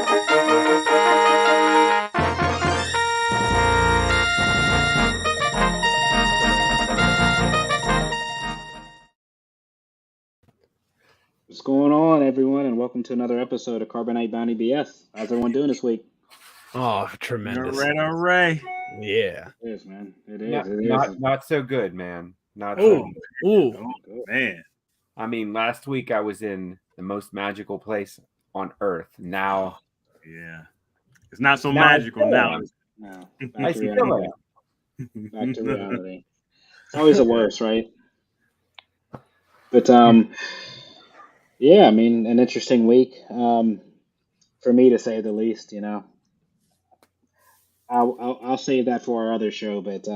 What's going on, everyone, and welcome to another episode of Carbonite Bounty BS. How's everyone doing this week? Oh, tremendous. All right. Yeah. It is, man. It Not, is. not so good, man. Not so Oh, good. ooh. Good. Man. I mean, last week I was in the most magical place on earth. Now, Yeah. It's not so Now I magical still now. am. No, I back to still reality. am. Back to reality. It's always the worst, right? But yeah, I mean, an interesting week for me to say the least. You know, I'll save that for our other show. But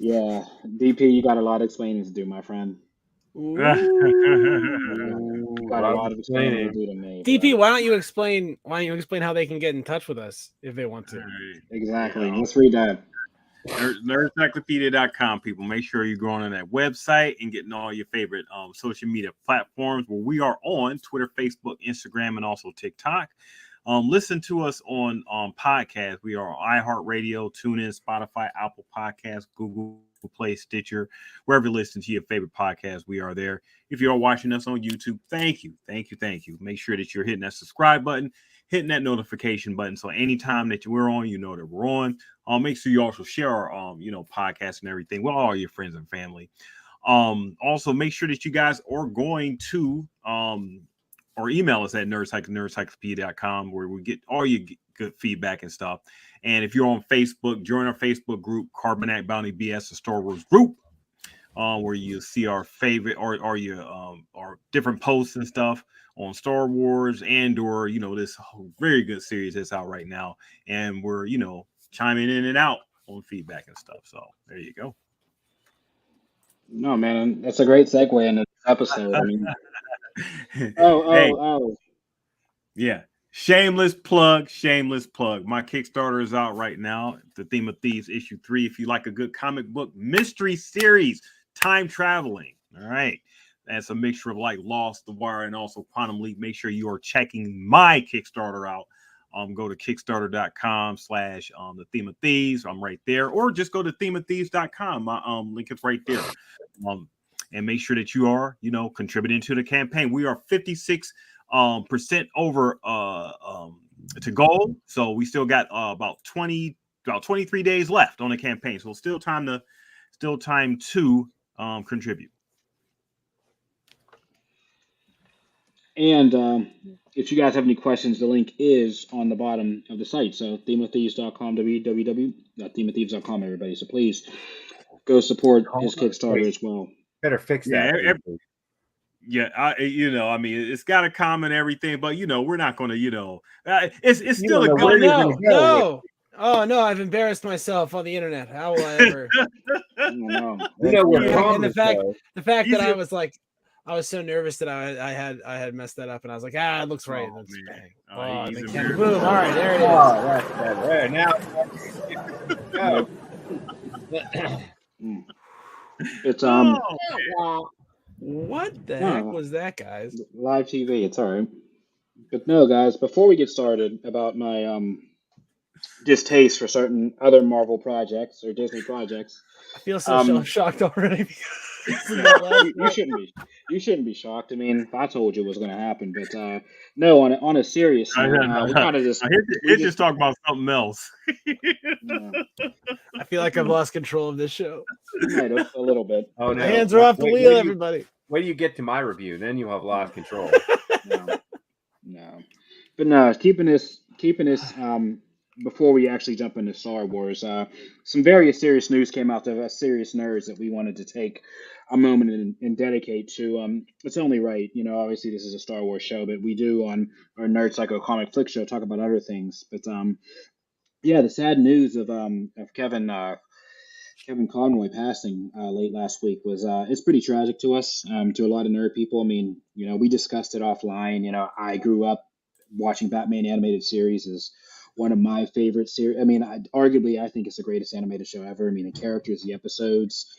yeah, DP, you got a lot of explaining to do, my friend. Ooh. You got a lot of explaining to do to me. DP, bro. why don't you explain how they can get in touch with us if they want to? Exactly. Yeah. Let's read that. Nerdcyclopedia.com, people. Make sure you're going on that website and getting all your favorite social media platforms where we are on Twitter, Facebook, Instagram, and also TikTok. Listen to us on podcasts. We are on iHeartRadio, TuneIn, Spotify, Apple Podcasts, Google Play, Stitcher, wherever you listen to your favorite podcast, we are there. If you're watching us on YouTube, thank you. Make sure that you're hitting that subscribe button, hitting that notification button, so anytime that we're on, you know that we're on. Make sure you also share our podcast and everything with all your friends and family. Also make sure that you guys are going to or email us at nerdcyclopedia.com where we get all your good feedback and stuff. And if you're on Facebook, join our Facebook group, Carbonite Bounty BS, the Star Wars group, where you see our favorite or your our different posts and stuff on Star Wars, Andor, this very good series that's out right now. And we're, chiming in and out on feedback and stuff. So there you go. No, man, that's a great segue into this episode. I mean, oh. Yeah. Shameless plug. My Kickstarter is out right now. The Theme of Thieves issue 3. If you like a good comic book mystery series, time traveling. All right. That's a mixture of like Lost, The Wire, and also Quantum Leap. Make sure you are checking my Kickstarter out. Go to kickstarter.com/ the Theme of Thieves. I'm right there. Or just go to themeofthieves.com. My link is right there. And make sure that you are, contributing to the campaign. We are 56% over to goal. So we still got about 23 days left on the campaign. So still time to contribute. And if you guys have any questions, the link is on the bottom of the site. So themeofthieves.com, www.themeofthieves.com, everybody. So please go support his Kickstarter as well. Better fix that. It's got a comment and everything, but we're not going to, it's still a good. No. Oh no, I've embarrassed myself on the internet. How will I ever? No. And the fact that I was so nervous that I had messed that up, and I was like, it looks right. Oh, and man. then boom! All right, there it is. Oh, there. Now, It's What the heck was that, guys? live TV. It's all right. But no, guys, before we get started about my distaste for certain other Marvel projects or Disney projects, I feel so shocked already. You shouldn't be shocked. I mean, I told you it was going to happen, but no. On a serious note, we kind of just just talk about something else. I feel like I've lost control of this show. You might have a little bit. Oh no! My hands are off the wheel, everybody. Wait till you get to my review, then you'll have lost control. No, but no. Keeping this. Before we actually jump into Star Wars, some various serious news came out of us serious nerds that we wanted to take a moment and dedicate to. It's only right, obviously this is a Star Wars show, but we do on our Nerd Psycho Comic Flick show talk about other things. But yeah, the sad news of Kevin Conroy passing late last week was it's pretty tragic to us, to a lot of nerd people. I mean, we discussed it offline. I grew up watching Batman animated series is one of my favorite series. I mean, arguably, I think it's the greatest animated show ever. I mean, the characters, the episodes,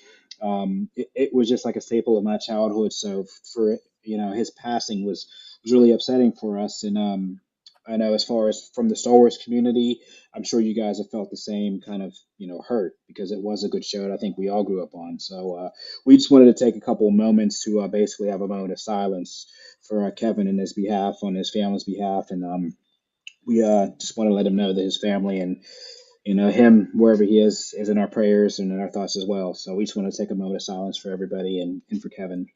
it was just like a staple of my childhood. So for his passing was really upsetting for us. And I know as far as from the Star Wars community, I'm sure you guys have felt the same kind of, hurt because it was a good show that I think we all grew up on. So we just wanted to take a couple of moments to basically have a moment of silence for Kevin in his behalf, on his family's behalf, and we just want to let him know that his family and him wherever he is in our prayers and in our thoughts as well. So we just want to take a moment of silence for everybody and for Kevin.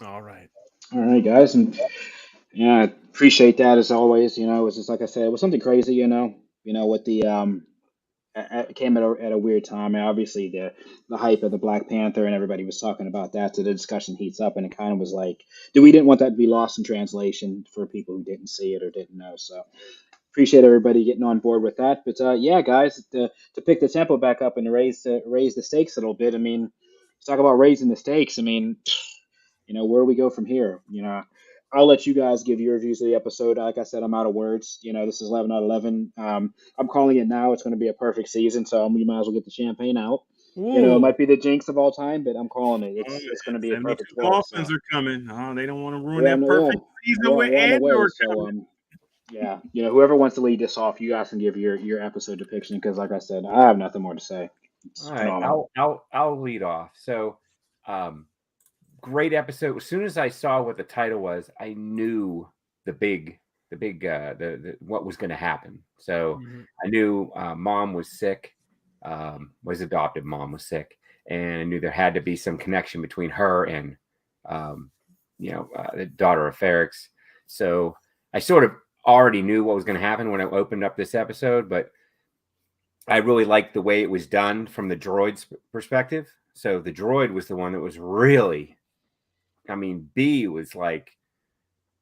All right. All right, guys, and yeah, I appreciate that as always. It was just like I said, it was something crazy. With the it came at a weird time. And obviously, the hype of the Black Panther and everybody was talking about that. So the discussion heats up, and it kind of was like, we didn't want that to be lost in translation for people who didn't see it or didn't know. So appreciate everybody getting on board with that. But yeah, guys, to pick the tempo back up and to raise the stakes a little bit. I mean, let's talk about raising the stakes. I mean, where do we go from here? I'll let you guys give your reviews of the episode. Like I said, I'm out of words. This is 11 out of 11. I'm calling it now. It's going to be a perfect season, so we might as well get the champagne out. It might be the jinx of all time, but I'm calling it. It's going to be a perfect 12. Dolphins are coming. Oh, they don't want to ruin Yeah, that perfect season with Andor. So yeah, whoever wants to lead this off, you guys can give your episode depiction because, like I said, I have nothing more to say. It's All right, phenomenal. I'll lead off. So, great episode. As soon as I saw what the title was, I knew the what was going to happen. So I knew mom was sick, was adopted. Mom was sick, and I knew there had to be some connection between her and the daughter of Ferrex. So I sort of already knew what was going to happen when I opened up this episode, but I really liked the way it was done from the droid's perspective. So the droid was the one that was really, B was like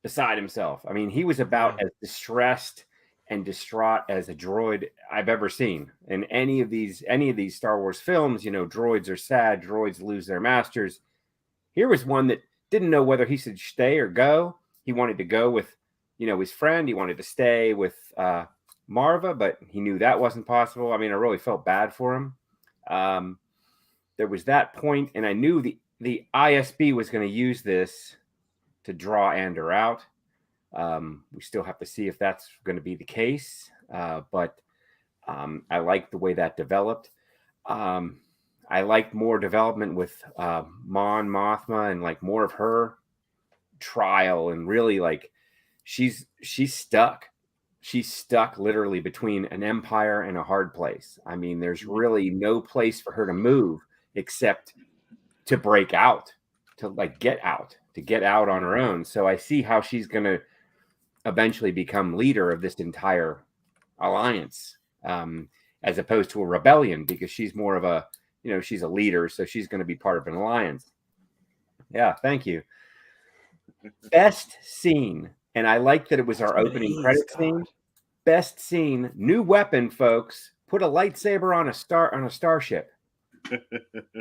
beside himself. I mean, he was about as distressed and distraught as a droid I've ever seen in any of these Star Wars films. Droids are sad, droids lose their masters. Here was one that didn't know whether he should stay or go. He wanted to go with, his friend. He wanted to stay with Marva, but he knew that wasn't possible. I mean, I really felt bad for him. There was that point, and I knew the ISB was going to use this to draw Andor out. We still have to see if that's going to be the case, but I liked the way that developed. I liked more development with Mon Mothma and like more of her trial, and really like she's stuck. She's stuck literally between an empire and a hard place. I mean, there's really no place for her to move except to break out, to get out on her own. So I see how she's going to eventually become leader of this entire alliance, as opposed to a rebellion, because she's more of a, she's a leader. So she's going to be part of an alliance. Yeah. Thank you. Best scene. And I like that it was our opening credit scene. Best scene, new weapon, folks. Put a lightsaber on a starship.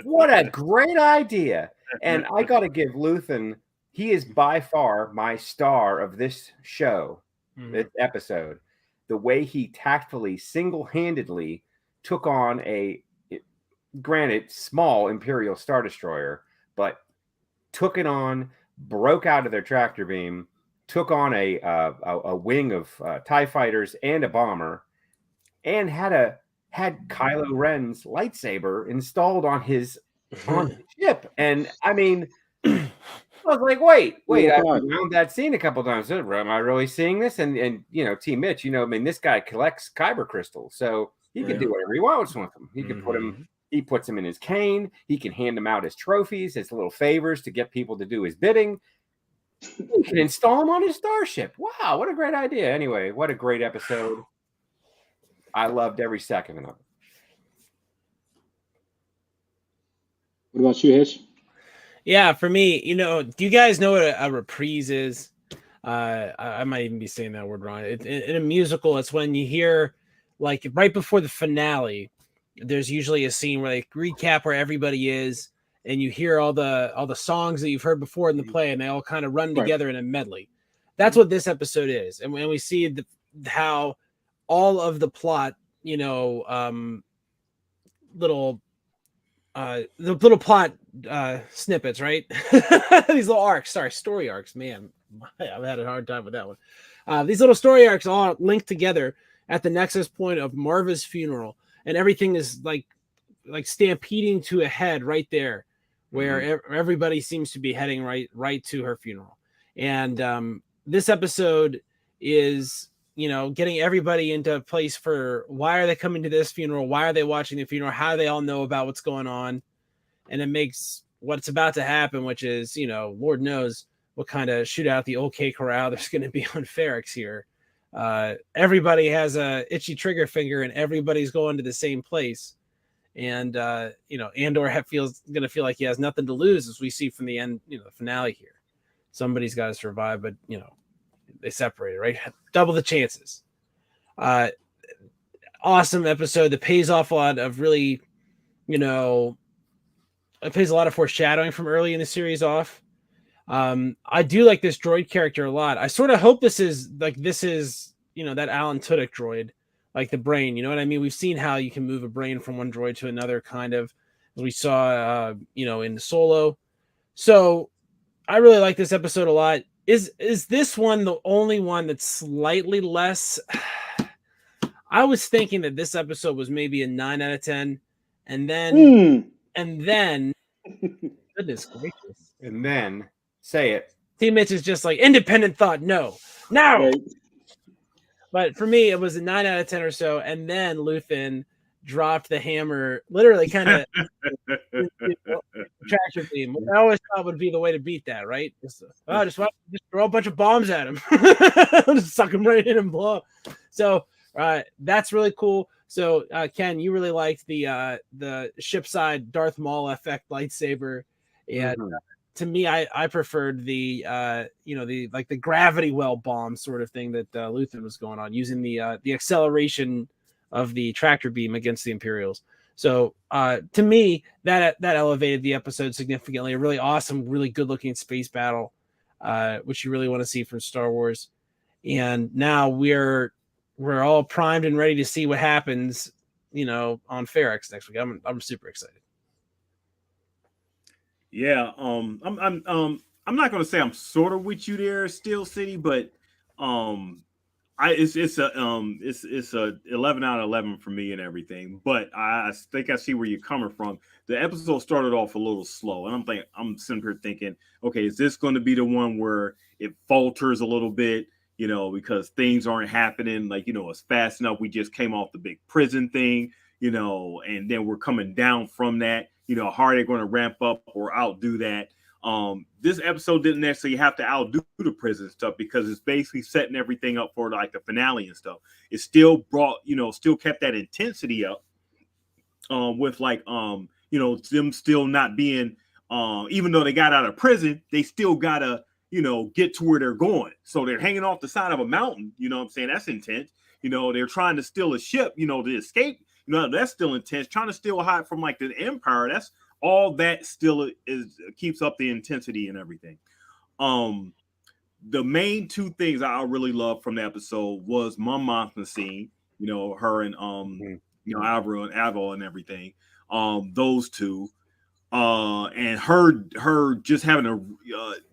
What a great idea. And I got to give Luthen, he is by far my star of this show, this episode. The way he tactfully, single-handedly took on granted, small Imperial Star Destroyer, but took it on, broke out of their tractor beam, took on a wing of TIE fighters and a bomber, and had Kylo Ren's lightsaber installed on his ship. And I mean, I was like, wait, I found that scene a couple times. Am I really seeing this? And T. Mitch, this guy collects kyber crystals, so he can do whatever he wants with them. He can put him. He puts them in his cane. He can hand them out as trophies, as little favors to get people to do his bidding. You can install him on his starship. Wow, what a great idea. Anyway, what a great episode. I loved every second of it. What about you, Hitch? Yeah, for me, do you guys know what a reprise is? I might even be saying that word wrong. In a musical, it's when you hear, like, right before the finale, there's usually a scene where they recap where everybody is, and you hear all the songs that you've heard before in the play, and they all kind of run together in a medley. That's what this episode is. And when we see how all of the plot you know, little the little plot snippets, right? These little arcs, sorry, story arcs. Man, I've had a hard time with that one. These little story arcs all linked together at the nexus point of Marva's funeral, and everything is like stampeding to a head right there, where everybody seems to be heading right to her funeral. And this episode is, you know, getting everybody into a place for why are they coming to this funeral? Why are they watching the funeral? How do they all know about what's going on? And it makes what's about to happen, which is, you know, Lord knows what kind of shootout the OK Corral there's going to be on Ferrex here. Everybody has a itchy trigger finger and everybody's going to the same place. And, you know, Andor going to feel like he has nothing to lose, as we see from the end, you know, the finale here. Somebody's got to survive, but, you know, they separated, right? Double the chances. Awesome episode that pays off a lot of really, you know, it pays a lot of foreshadowing from early in the series off. I do like this droid character a lot. I sort of hope this is, you know, that Alan Tudyk droid, like the brain, you know what I mean? We've seen how you can move a brain from one droid to another, kind of, as we saw, you know, in the Solo. So I really like this episode a lot. Is this one the only one that's slightly less? I was thinking that this episode was maybe a 9 out of 10, and then goodness gracious, and then say it. Team Mitch is just like independent thought, no. Right. But for me, it was a 9 out of 10 or so, and then Luthen dropped the hammer, literally kind of tractor beam. I always thought would be the way to beat that, right? Just throw a bunch of bombs at him, just suck him right in and blow up. So that's really cool. So Ken, you really liked the shipside Darth Maul effect lightsaber, and to me, I preferred the you know, the like the gravity well bomb sort of thing that Luthen was going on, using the acceleration of the tractor beam against the Imperials. So to me, that elevated the episode significantly. A really awesome, really good looking space battle, which you really want to see from Star Wars. And now we're all primed and ready to see what happens, you know, on Ferrex next week. I'm super excited. Yeah, I'm not gonna say I'm sort of with you there, Steel City, but it's a 11 out of 11 for me and everything. But I think I see where you're coming from. The episode started off a little slow, and I'm sitting here thinking, okay, is this going to be the one where it falters a little bit? You know, because things aren't happening like, you know, it's fast enough. We just came off the big prison thing, you know, and then we're coming down from that. You know, how are they going to ramp up or outdo that? This episode didn't necessarily have to outdo the prison stuff, because it's basically setting everything up for like the finale and stuff. It still brought, you know, still kept that intensity up, with like, you know, them still not being, even though they got out of prison, they still gotta, you know, get to where they're going. So they're hanging off the side of a mountain. You know what I'm saying? That's intense. You know, they're trying to steal a ship, you know, to escape. You know, that's still intense. Trying to steal hide from like the Empire. That's all that still keeps up the intensity and everything. The main two things I really loved from the episode was Mon Mothma scene. You know, her and you know, Alvaro and Avo and everything. Those two. And her just having to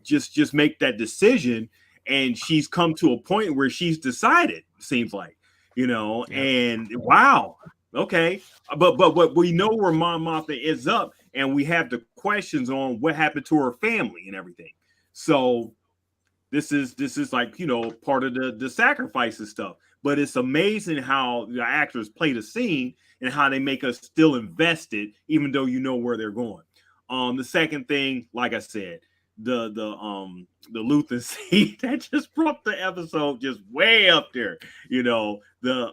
just make that decision, and she's come to a point where she's decided, seems like, you know, and wow, okay, but what we know where Mon Mothma is up, and we have the questions on what happened to her family and everything. So this is like, you know, part of the sacrifice and stuff. But it's amazing how the actors play the scene and how they make us still invested, even though you know where they're going. The second thing, like I said, the Luthen scene that just brought the episode just way up there. You know, the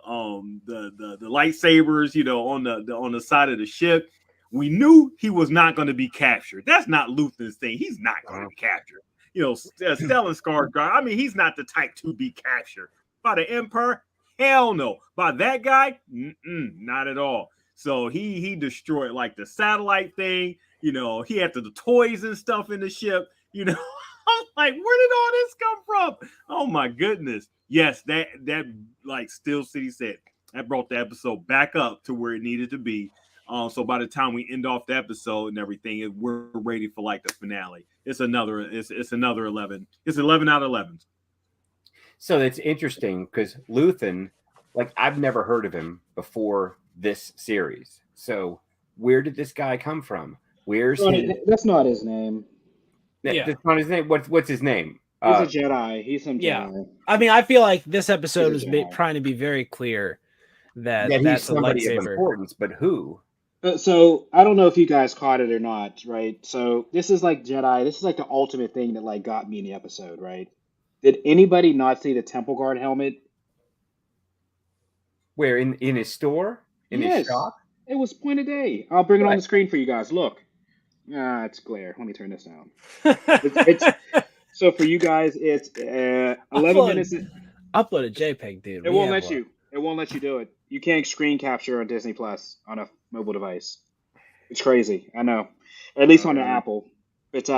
lightsabers, you know, on the side of the ship. We knew he was not going to be captured. That's not Luthen's thing. He's not going to be captured. You know, Stellan Skarsgård, I mean, he's not the type to be captured by the Empire. Hell no. By that guy, not at all. So he destroyed like the satellite thing. You know, he had the toys and stuff in the ship. You know, I'm like, where did all this come from? Oh my goodness. Yes, that like Steel City said, That brought the episode back up to where it needed to be. So by the time we end off the episode and everything, we're ready for like the finale. It's another 11. It's 11 out of 11. So it's interesting because Luthen, like I've never heard of him before this series. So where did this guy come from? That's not his name. That's not his name. What's his name? He's a Jedi. He's some Jedi. Yeah. I mean, I feel like this episode was trying to be very clear that he's somebody of importance, but who? So I don't know if you guys caught it or not, right? So this is like Jedi. This is like the ultimate thing that like got me in the episode, right? Did anybody not see the Temple Guard helmet? Where in his store? His shop? It was point of day. I'll bring it on the screen for you guys. Look. It's glare. Let me turn this down. It's so for you guys, it's 11 minutes. Upload a JPEG, dude. It won't let you. It won't let you do it. You can't screen capture on Disney Plus on a mobile device. It's crazy. I know. At least on the Apple. It's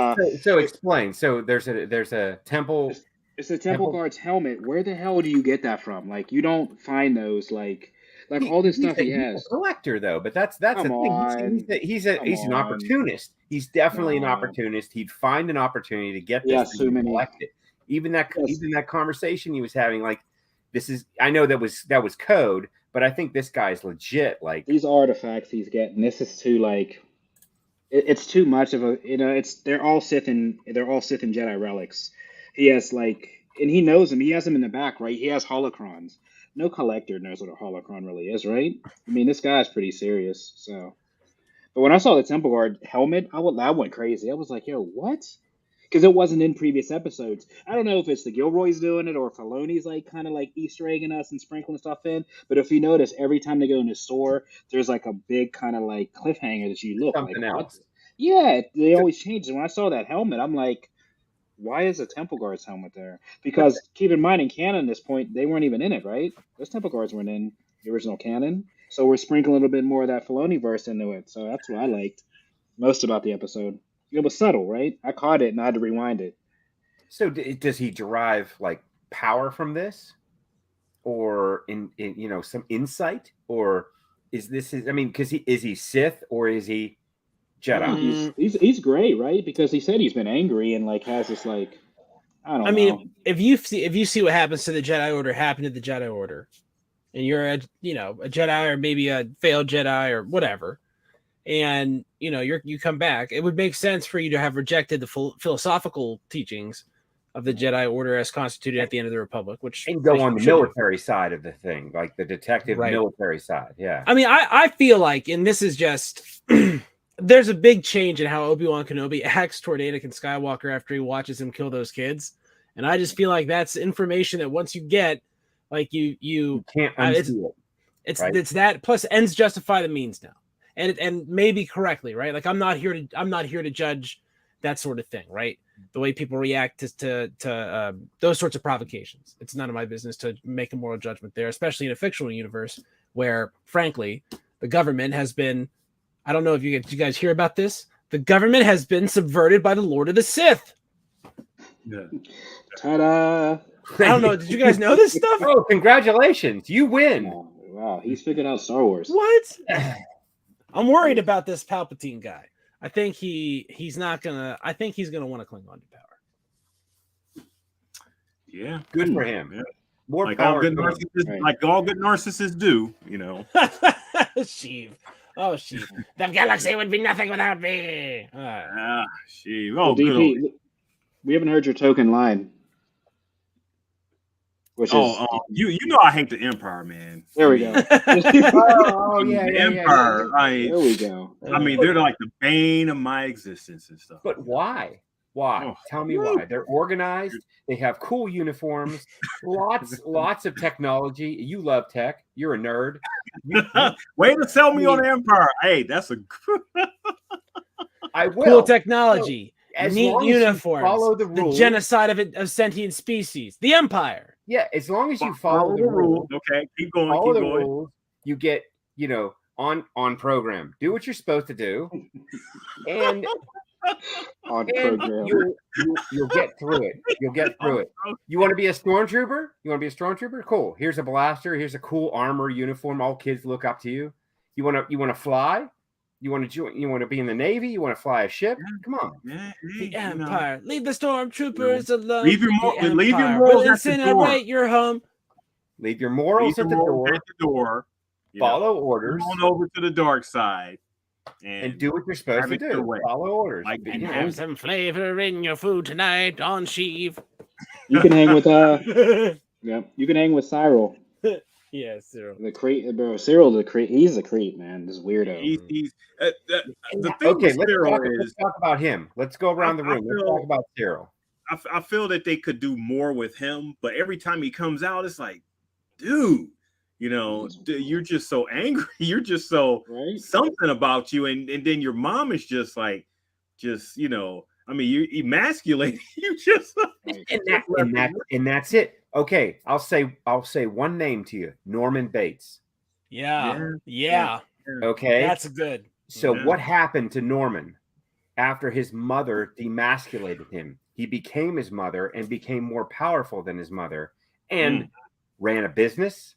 So explain. So there's a temple. It's the Temple Guard's helmet. Where the hell do you get that from? Like you don't find those like all this stuff he has. He's a collector though, but that's the thing. He's an opportunist. He's definitely an opportunist. He'd find an opportunity to get this thing and collect it. Even that conversation he was having, like this is. I know that was code, but I think this guy's legit. Like these artifacts he's getting. This is too like. It's too much of a. They're all Sith and Jedi relics. He has like, and he knows them. He has them in the back, right? He has holocrons. No collector knows what a holocron really is, right? I mean, this guy's pretty serious. So, but when I saw the Temple Guard helmet, I went crazy. I was like, "Yo, what?" Because it wasn't in previous episodes. I don't know if it's the Gilroys doing it or if Filoni's like kind of like Easter egging us and sprinkling stuff in. But if you notice, every time they go in the store, there's like a big kind of like cliffhanger that you look something like, else. What? Yeah, they always change. And when I saw that helmet, I'm like, why is a Temple Guard's helmet there? Because keep in mind, in canon at this point, they weren't even in it, right? Those Temple Guards weren't in the original canon. So we're sprinkling a little bit more of that Filoni verse into it. So that's what I liked most about the episode. It was subtle, right? I caught it and I had to rewind it. So does he derive like power from this? Or in some insight? Or is this his, I mean, because is he Sith or is he Jedi? He's gray, right? Because he said he's been angry and like has this like I don't know. Mean, if you see what happens to the Jedi Order happen to the Jedi Order, and you're a Jedi or maybe a failed Jedi or whatever, and you come back, it would make sense for you to have rejected the philosophical teachings of the Jedi Order as constituted at the end of the Republic, which and go on the military side of the thing, like the detective military side. Yeah, I mean, I feel like, and this is just. There's a big change in how Obi-Wan Kenobi acts toward Anakin Skywalker after he watches him kill those kids. And I just feel like that's information that once you get, like you can't unsee it. It's that plus ends justify the means now. And maybe correctly, right? Like I'm not here to judge that sort of thing, right? The way people react to those sorts of provocations. It's none of my business to make a moral judgment there, especially in a fictional universe where, frankly, the government has been. I don't know if you guys hear about this. The government has been subverted by the Lord of the Sith. Yeah. Ta-da! I don't know. Did you guys know this stuff? Oh, congratulations. You win. Oh, wow, he's figured out Star Wars. What? I'm worried about this Palpatine guy. I think he's not gonna. I think he's gonna want to cling on to power. Yeah, good for him. Yeah. More like power. All good narcissists, like all good narcissists do. Sheev. Oh, Sheev. The galaxy would be nothing without me. Sheev. Oh, DP, we haven't heard your token line. Which you know I hate the Empire, man. There we go. The Empire. Yeah. There we go. I mean, they're like the bane of my existence and stuff. But why? Why? Oh, tell me why. They're organized. They have cool uniforms. lots of technology. You love tech. You're a nerd. Way to sell me on the Empire. Hey, that's a. I will. Cool technology. As neat uniforms. Follow the rules. The genocide of sentient species. The Empire. Yeah, as long as you follow the rules. Okay, keep going. Follow the rules. You get on program. Do what you're supposed to do, and On And program. you'll get through it. You'll get through it. You want to be a stormtrooper? You want to be a stormtrooper? Cool. Here's a blaster. Here's a cool armor uniform. All kids look up to you. You want to fly? You want to join? You want to be in the Navy? You want to fly a ship? Come on. Yeah, The hey, you know, Empire. Leave the stormtroopers alone. leave your morals will at the door. incinerate your home. Leave your morals at the door. You know, Follow orders. Come on over to the dark side and do what you're supposed have to it your do. way. Follow orders. Like, And have some flavor in your food tonight on Sheev. You can hang with yeah. You can hang with Cyril. Yeah, Cyril. The Crete, bro. Cyril, the Crete. He's a Crete, man. This weirdo. He's the thing Okay, with Cyril let's talk about him. Let's go around the room. Let's talk about Cyril. I feel that they could do more with him, but every time he comes out, it's like, dude, you know, you're just so angry. You're just so something about you, and then your mom is just like, you know, I mean, you emasculate. You just and that's it. Okay, I'll say one name to you, Norman Bates. Yeah. Okay, that's good. So what happened to Norman after his mother demasculated him? He became his mother and became more powerful than his mother, and ran a business.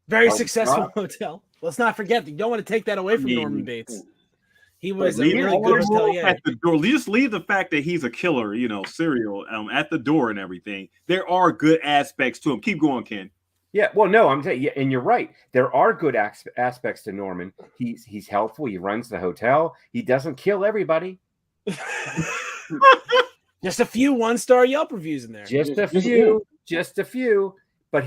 Very successful hotel. Let's not forget, you don't want to take that away from Norman Bates. He was a really good hotelier. At the door. Just leave the fact that he's a killer, you know, serial at the door and everything. There are good aspects to him. Keep going, Ken. Yeah, well, no, I'm saying, and you're right. There are good aspects to Norman. He's helpful. He runs the hotel. He doesn't kill everybody. Just a few 1-star Yelp reviews in there. Just a few. But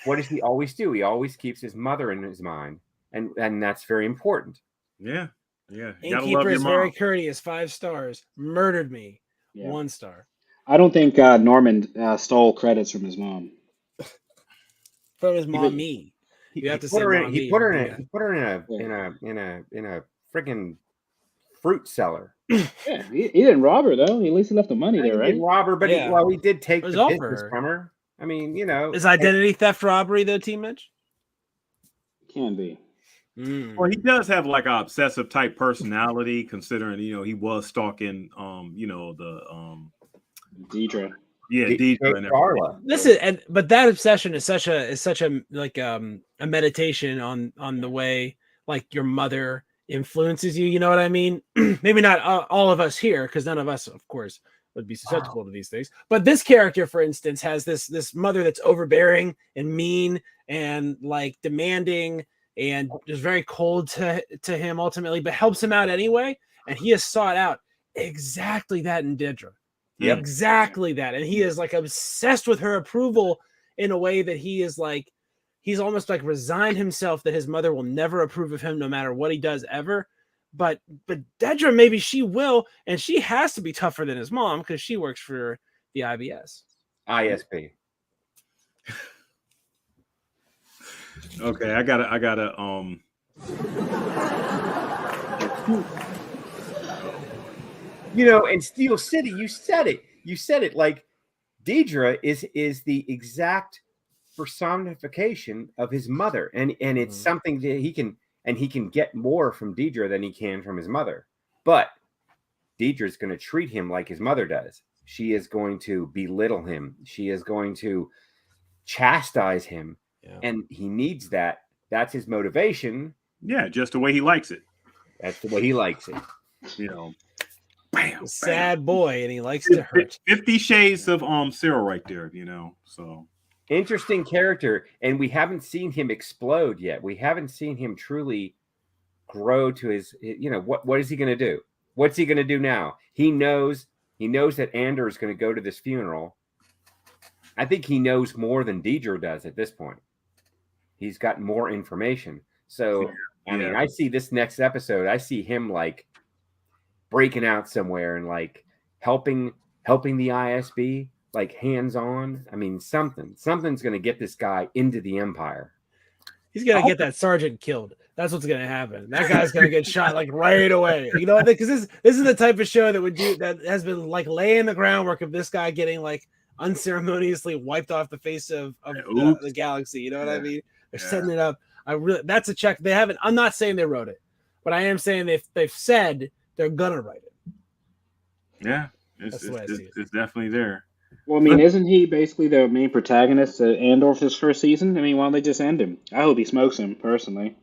what does he always do? He always keeps his mother in his mind, and that's very important. Yeah. Yeah. Innkeeper is very courteous, 5 stars. Murdered me, 1 star. I don't think Norman stole credits from his mom. From his mommy. You have to say he put her in a freaking fruit cellar. Yeah, he didn't rob her though. At least he left the money there, right? He didn't rob her, but he did take the business from her. I mean, you know, is identity theft robbery though, Team Mitch? Can be. Well, he does have like an obsessive type personality, considering, you know, he was stalking you know, the Deidre. Yeah, Deidre and everything. Listen, but that obsession is such a like a meditation on the way like your mother influences you, you know what I mean? Maybe not all of us here, because none of us, of course, would be susceptible to these things. But this character, for instance, has this mother that's overbearing and mean and like demanding and just very cold to him ultimately, but helps him out anyway. And he has sought out exactly that in Deidre. Yep. Exactly that. And he is like obsessed with her approval in a way that he is like, he's almost like resigned himself that his mother will never approve of him no matter what he does ever. But Deidre, maybe she will, and she has to be tougher than his mom because she works for the IBS. ISP. Okay, I gotta you know, in Steel City, you said it like Deidre is the exact personification of his mother, and it's something that he can get more from Deidre than he can from his mother. But Deidre's going to treat him like his mother does. She is going to belittle him. She is going to chastise him. Yeah. And he needs that. That's his motivation. Yeah, just the way he likes it. That's the way he likes it. You know, bam, sad boy, and he likes to hurt. 50 Shades of Cyril right there, you know. So interesting character, and we haven't seen him explode yet. We haven't seen him truly grow to his. You know, what is he going to do? What's he going to do now? He knows that Andor is going to go to this funeral. I think he knows more than Deidre does at this point. He's got more information. So, I mean, I see this next episode, I see him like breaking out somewhere and like helping the ISB, like hands-on. I mean, something's going to get this guy into the Empire. He's going to get that sergeant killed. That's what's going to happen. That guy's going to get shot like right away. You know, because this is the type of show that has been like laying the groundwork of this guy getting like unceremoniously wiped off the face of the galaxy. You know what I mean? They're setting it up. That's a check. They haven't. I'm not saying they wrote it, but I am saying they've said they're gonna write it. Yeah, That's the way I see it. it's definitely there. Well, I mean, isn't he basically the main protagonist of Andor for his first season? I mean, why don't they just end him? I hope he smokes him personally.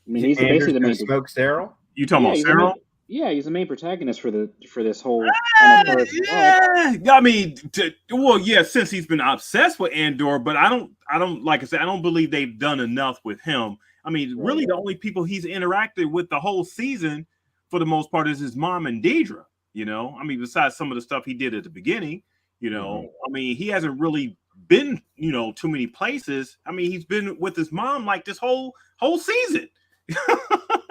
I mean, he's basically Anders the gonna main. smoke Cyril. You talking Yeah, about he's the main. Cyril? Yeah, he's the main protagonist for this whole kind of first arc. Yeah, I mean, well, yeah, since he's been obsessed with Andor, but I don't, like I said, I don't believe they've done enough with him. I mean, Right, really, the right. only people he's interacted with the whole season, for the most part, is his mom and Deidre. I mean, besides some of the stuff he did at the beginning, I mean, he hasn't really been, too many places. I mean, he's been with his mom like this whole season,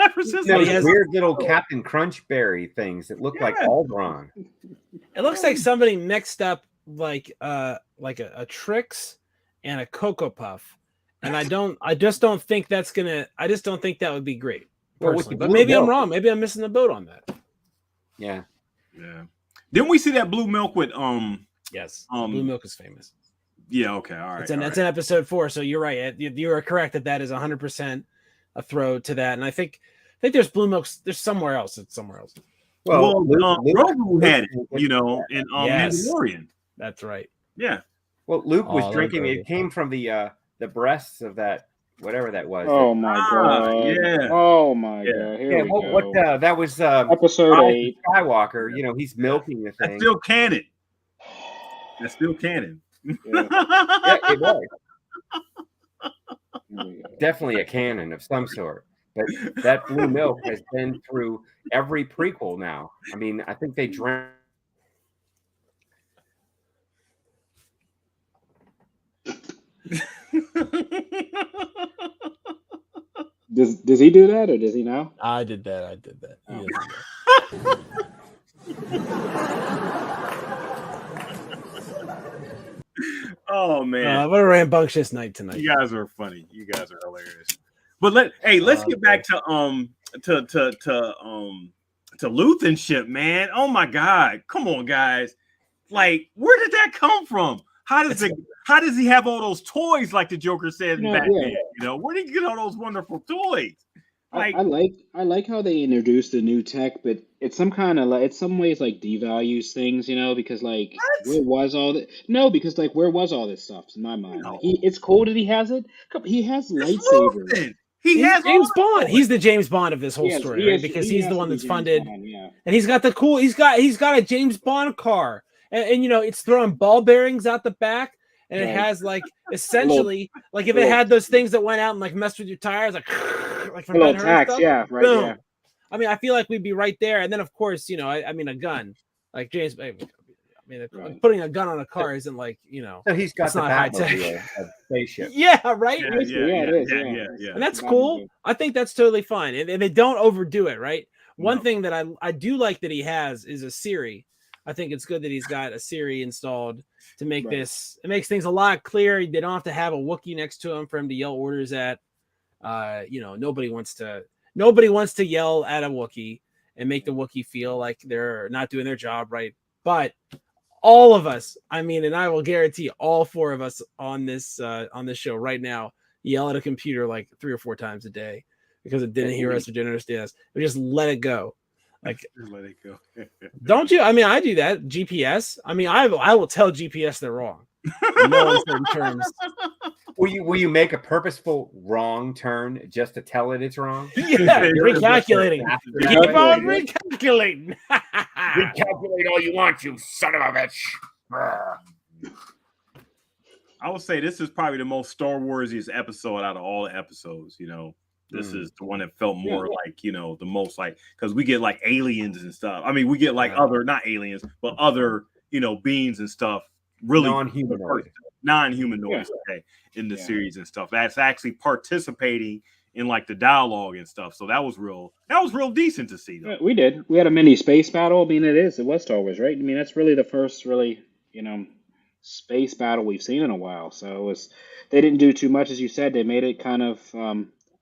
ever since. But Those he has- weird little Captain Crunchberry things that look like Yeah. Aldron. It looks like somebody mixed up like a Trix and a Cocoa Puff, and I just don't think that's gonna. I just don't think that would be great. Well, with Personally. the But blue maybe I'm milk. wrong. Maybe I'm missing the boat on that. Yeah. Yeah. Didn't we see that blue milk with Yes, blue milk is famous. Yeah, okay, all right. It's in all that's right. in episode 4. So you're right. You are correct that is 100% a throw to that. And I think there's blue milk. There's somewhere else. It's somewhere else. Well, Luke- Grogu had it, Luke- in Yes. Mandalorian. That's right. Yeah. Well, Luke Oh, I was love drinking. Grogu. It came from the breasts of that whatever that was. Oh my god! yeah. Oh my Yeah. god! Here yeah. we What go. that was Episode Rise of 8. Skywalker. He's milking the That's thing. still canon. That's still canon. Yeah, Yeah, it was here we go. definitely a canon of some sort. But that blue milk has been through every prequel now. I mean, I think they drank. Does he do that or does he now? I did that. He Oh. doesn't know. Oh man. What a rambunctious night tonight. You guys are funny. You guys are hilarious. But let's get back to Luthen ship, man. Oh my god. Come on, guys. Like, where did that come from? How does he have all those toys like the Joker said in Yeah, Batman? yeah. Where did he get all those wonderful toys? Like, I like how they introduced the new tech, but it's some kind of like it's some ways like devalues things, because like where was all that? No, because like where was all this stuff in my mind? No. Like, it's cool that he has it. He has it's lightsabers. Luthen. He He's has James all Bond. the He's the James Bond of this whole Yes, story, he right? is- Because he he's has the to one be that's James funded, Bond, yeah. and he's got he's got a James Bond car, and it's throwing ball bearings out the back, and it Right. has like essentially like if it little- had those things that went out and like messed with your tires, like from Hello, Ben-Hur tax, stuff. yeah, right, Boom. yeah. I mean, I feel like we'd be right there, and then of course, I mean, a gun, like James. I mean, Right. putting a gun on a car isn't like So he's got It's the not high tech. Batmobile, a spaceship. yeah, right. Yeah, Basically, yeah, it is, yeah, yeah. yeah. And that's Batmobile. cool. I think that's totally fine, and they don't overdo it, right? One No. thing that I do like that he has is a Siri. I think it's good that he's got a Siri installed to make Right. this. It makes things a lot clearer. They don't have to have a Wookiee next to him for him to yell orders at. Nobody wants to yell at a Wookiee and make the Wookiee feel like they're not doing their job right. But all of us, I mean, and I will guarantee all 4 of us on this show right now yell at a computer like 3 or 4 times a day because it didn't hear us or didn't understand us. We just let it go. Like, Let it go. don't you? I mean, I do that. GPS. I mean, I will tell GPS they're wrong. In no uncertain terms. Will you make a purposeful wrong turn just to tell it it's wrong? Yeah, recalculating. Yeah. Keep on recalculating. Recalculate all you want, you son of a bitch. I would say this is probably the most Star Warsiest episode out of all the episodes. This is the one that felt more like, the most like, because we get like aliens and stuff. I mean, we get like other, not aliens, but other, beings and stuff. Really non-humanoids, okay, in the series and stuff. That's actually participating in like the dialogue and stuff. So that was real decent to see, though. We did. We had a mini space battle. I mean, it was Star Wars, right? I mean, that's really the first really, space battle we've seen in a while. So they didn't do too much, as you said. They made it kind of,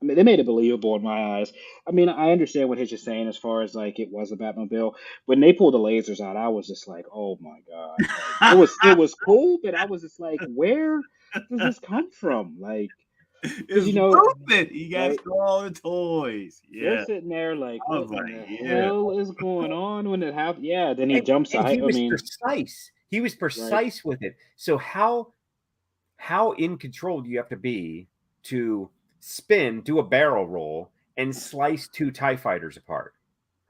they made it believable in my eyes. I mean, I understand what Hitch is saying as far as like it was a Batmobile. When they pulled the lasers out, I was just like, oh my god, like, it was cool, but I was just like, where does this come from? Like, It's you know, Luthen. He got right? all the toys. You're Yeah. sitting there like, I was what in like, the yeah. hell is going on when it happened? Yeah, then he and, jumps. and he I was mean, precise. He was right? precise with it. So how in control do you have to be to spin, do a barrel roll, and slice two TIE fighters apart?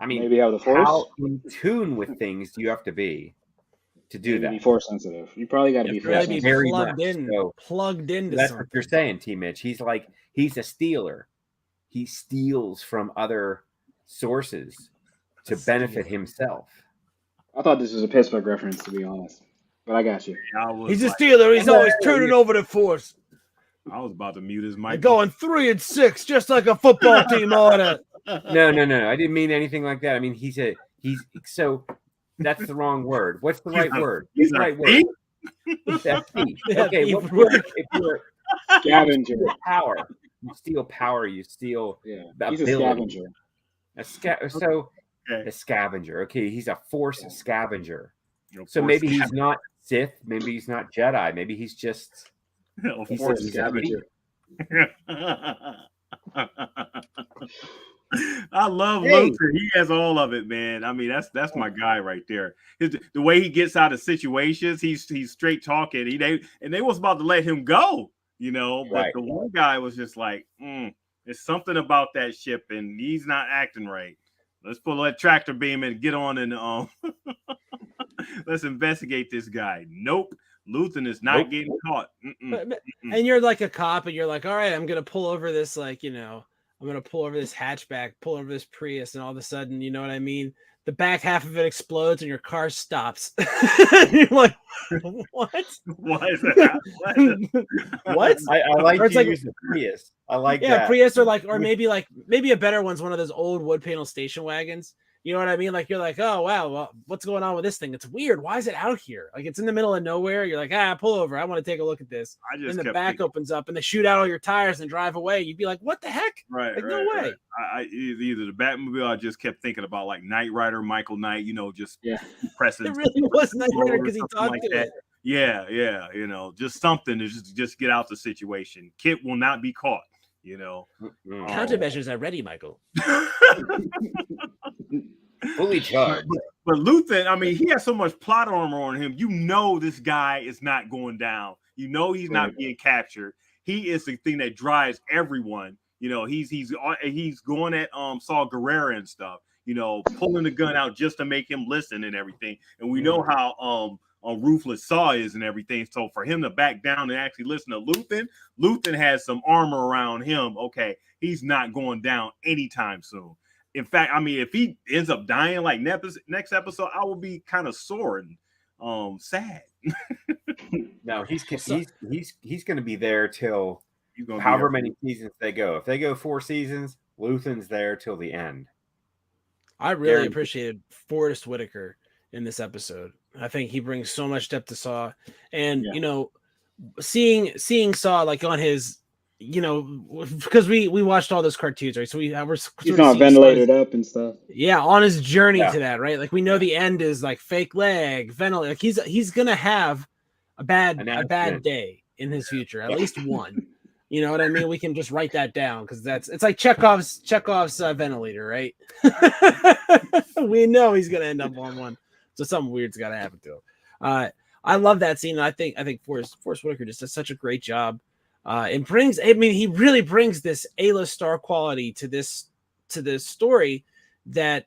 I mean, Maybe have the force. how in tune with things do you have to be to do Maybe be that? force sensitive. You probably got to You be have to force really be sensitive. Very much so. plugged into That's what something. you're saying, T. Mitch. He's a stealer. He steals from other sources to benefit himself. I thought this was a Pittsburgh reference, to be honest, but I got you. I was He's a like, stealer. He's always Yeah, turning over the force. I was about to mute his And mic. going 3-6, just like a football team ought to. No. I didn't mean anything like that. I mean, he's so that's the wrong word. What's the right word? What's He's the a right thief? word? That's thief. Yeah, Okay, thief what word. if you're Scavenger. power? You steal power. You steal Yeah, the he's a ability. scavenger. So Okay. a scavenger. Okay, he's a force Yeah. scavenger. You know, So force maybe he's not Sith. Maybe he's not Jedi. Maybe he's just scavenger. he's Force a scavenger. thief. I love Hey. Luther. He has all of it, man. I mean, that's my guy right there. The way he gets out of situations, he's straight talking. They was about to let him go, but Right. the one guy was just like, there's something about that ship, and he's not acting right. Let's pull that tractor beam and get on and let's investigate this guy. Nope. Luthen is not getting caught. And you're like a cop, and you're like, all right, I'm gonna pull over this, I'm gonna pull over this hatchback, pull over this Prius, and all of a sudden, you know what I mean? The back half of it explodes, and your car stops. You're like, what? Why is that? What? I like Or it's you like- use the Prius. I like Yeah, that. Prius, or maybe a better one's one of those old wood panel station wagons. You know what I mean? Like you're like, oh wow, well, what's going on with this thing? It's weird. Why is it out here? Like it's in the middle of nowhere. You're like, pull over. I want to take a look at this. I just Then the kept back thinking, opens up and they shoot out all your tires and drive away. You'd be like, what the heck? right, Like, right, no way. right. I either the Batmobile. I just kept thinking about like Knight Rider, Michael Knight. Just Yeah. pressing. It really was Knight Rider or because he something talked like to that. it. Yeah. Just something to just get out the situation. Kit will not be caught. Countermeasures are ready, Michael. Fully charged. But Luthen, I mean, he has so much plot armor on him. this guy is not going down. He's not being captured. He is the thing that drives everyone. He's going at Saul Guerrero and stuff. Pulling the gun out just to make him listen and everything. And we know how ruthless Saw is and everything. So for him to back down and actually listen to Luthen has some armor around him. Okay, he's not going down anytime soon. In fact, I mean, if he ends up dying like next episode, I will be kind of sore and sad. No, he's going to be there till He's gonna however be many seasons they go. If they go 4 seasons, Luthen's there till the end. I really appreciated Forrest Whitaker in this episode. I think he brings so much depth to Saw, and seeing Saw like on his, because we watched all those cartoons, right? So we're He's not ventilated up and stuff. Yeah, on his journey to that, right? Like we know the end is like fake leg, ventilated. Like he's gonna have a bad day in his future, at least one. You know what I mean? We can just write that down because it's like Chekhov's ventilator, right? We know he's gonna end up on one, so something weird's got to happen to him. I love that scene. I think Forrest Whitaker just does such a great job. He really brings this A-list star quality to this story that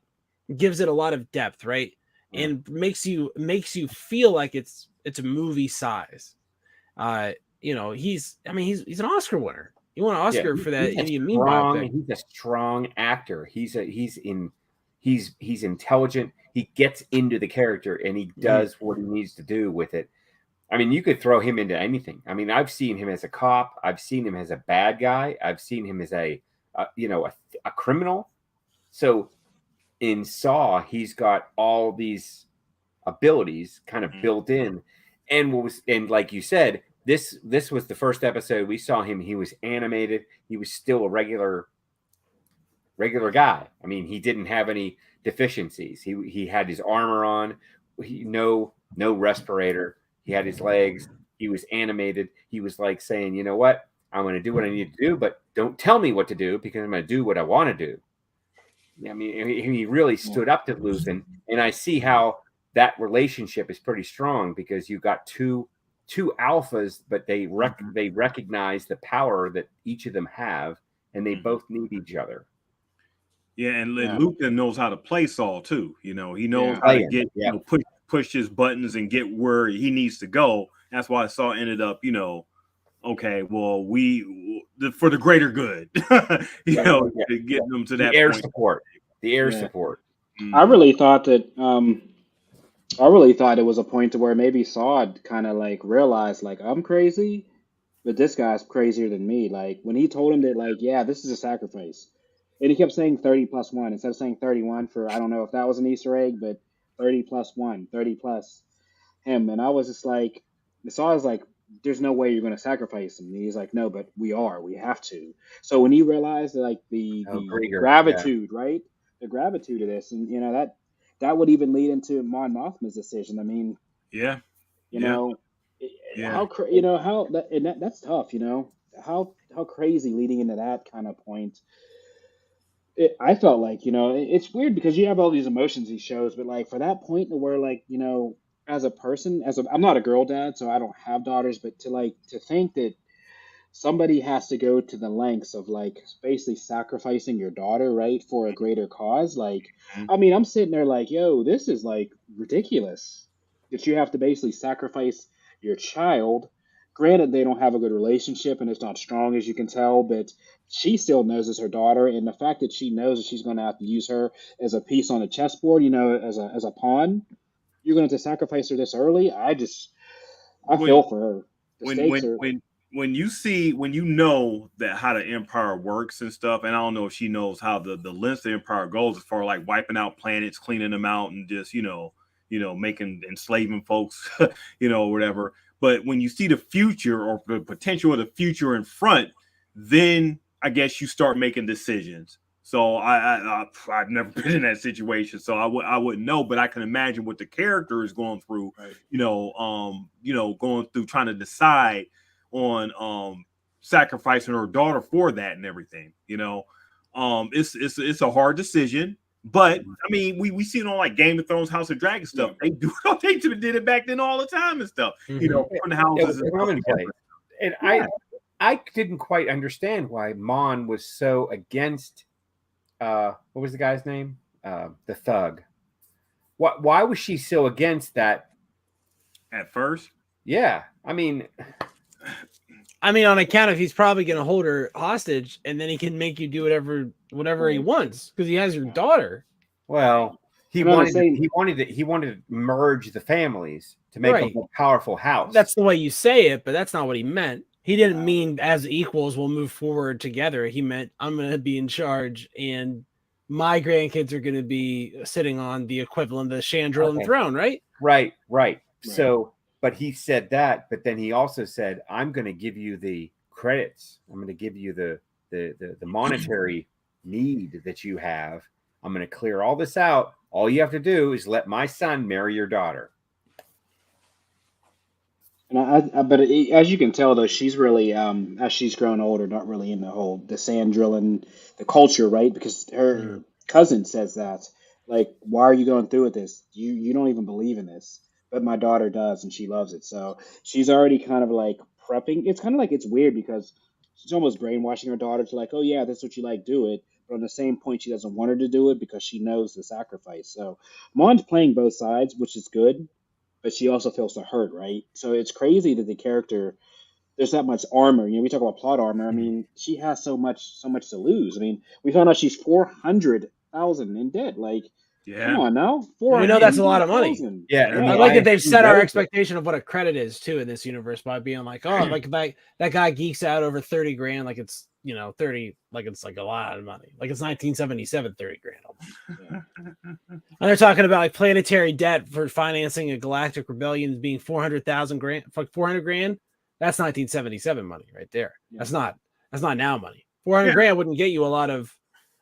gives it a lot of depth, right? And makes you feel like it's a movie size. He's an Oscar winner. You want an Oscar for that? He's a strong actor. He's intelligent. He gets into the character and he does what he needs to do with it. I mean, you could throw him into anything. I mean, I've seen him as a cop. I've seen him as a bad guy. I've seen him as a criminal. So in Saw, he's got all these abilities kind of built in. And like you said, this was the first episode we saw him. He was animated. He was still a regular guy. I mean, he didn't have any deficiencies. He had his armor on. No respirator. He had his legs. He was animated. He was like saying, you know what? I'm going to do what I need to do, but don't tell me what to do because I'm going to do what I want to do. I mean, he really stood up to Luthen, and I see how that relationship is pretty strong because you've got two alphas, but they recognize the power that each of them have, and they both need each other. Yeah, and Luthen knows how to play Saul too. You know, he knows how to get push his buttons and get where he needs to go. That's why Saul ended up, you know, okay, well, for the greater good, getting them to that air point. support, the air support. I really thought that. I really thought it was a point to where maybe Saw kind of like realized like I'm crazy, but this guy's crazier than me. Like when he told him that like yeah, this is a sacrifice, and he kept saying 30 plus one instead of saying 31 for I don't know if that was an Easter egg, but 30 plus one, 30 plus him, and I was just like, Saw is like, there's no way you're going to sacrifice him. And he's like, no, but we have to. So when he realized like the gratitude, right, the gratitude of this, and you know that would even lead into Mon Mothma's decision. I mean, you know, how that's tough. You know, how crazy leading into that kind of point. I felt like, you know, it's weird because you have all these emotions he shows, but like for that point where like, you know, as a person, I'm not a girl dad, so I don't have daughters, but to think that somebody has to go to the lengths of like basically sacrificing your daughter, right, for a greater cause. Like, I mean, I'm sitting there like, yo, this is like ridiculous that you have to basically sacrifice your child. Granted, they don't have a good relationship and it's not strong as you can tell, but she still knows it's her daughter, and the fact that she knows that she's going to have to use her as a piece on the chessboard, you know, as a pawn, you're going to sacrifice her this early. I feel for her. When you know that how the Empire works and stuff, and I don't know if she knows how the length of the Empire goes as far as like wiping out planets, cleaning them out, and just making enslaving folks, whatever. But when you see the future or the potential of the future in front, then I guess you start making decisions. So I've never been in that situation, so I wouldn't know, but I can imagine what the character is going through, right. Going through trying to decide on sacrificing her daughter for that and everything. It's a hard decision, but I mean we see it on like Game of Thrones, House of Dragon stuff. They did it back then all the time and stuff. Putting houses and I didn't quite understand why Mon was so against. What was the guy's name? The thug. Why was she so against that? At first? Yeah. I mean, on account of he's probably going to hold her hostage, and then he can make you do whatever he wants because he has your daughter. Well, he wanted to merge the families to make a more powerful house. That's the way you say it, but that's not what he meant. He didn't mean as equals we'll move forward together. He meant I'm going to be in charge and my grandkids are going to be sitting on the equivalent of the Chandrilan throne, right? Right. So, but he said that, but then he also said, I'm going to give you the credits. I'm going to give you the monetary need that you have. I'm going to clear all this out. All you have to do is let my son marry your daughter. And but as you can tell, though, she's really, as she's grown older, not really in the Sandrillan, the culture, right? Because her cousin says that, like, why are you going through with this? You don't even believe in this, but my daughter does, and she loves it. So she's already kind of like prepping. It's kind of like it's weird because she's almost brainwashing her daughter to like, oh yeah, that's what you like, do it. But on the same point, she doesn't want her to do it because she knows the sacrifice. So Mon's playing both sides, which is good. But she also feels the hurt, right? So it's crazy that the character, there's that much armor. We talk about plot armor. I mean, she has so much to lose. I mean, we found out she's 400,000 in debt. Like, come on now, we know that's a lot of money. Yeah, I like that they've set our expectation of what a credit is too in this universe by being like, oh, like that guy geeks out over 30 grand, like it's 30, like it's like a lot of money, like it's 1977, 30 grand. And they're talking about like planetary debt for financing a galactic rebellion being 400,000 grand, like 400 grand. That's 1977 money right there. Yeah. That's not now money. 400 grand wouldn't get you a lot of.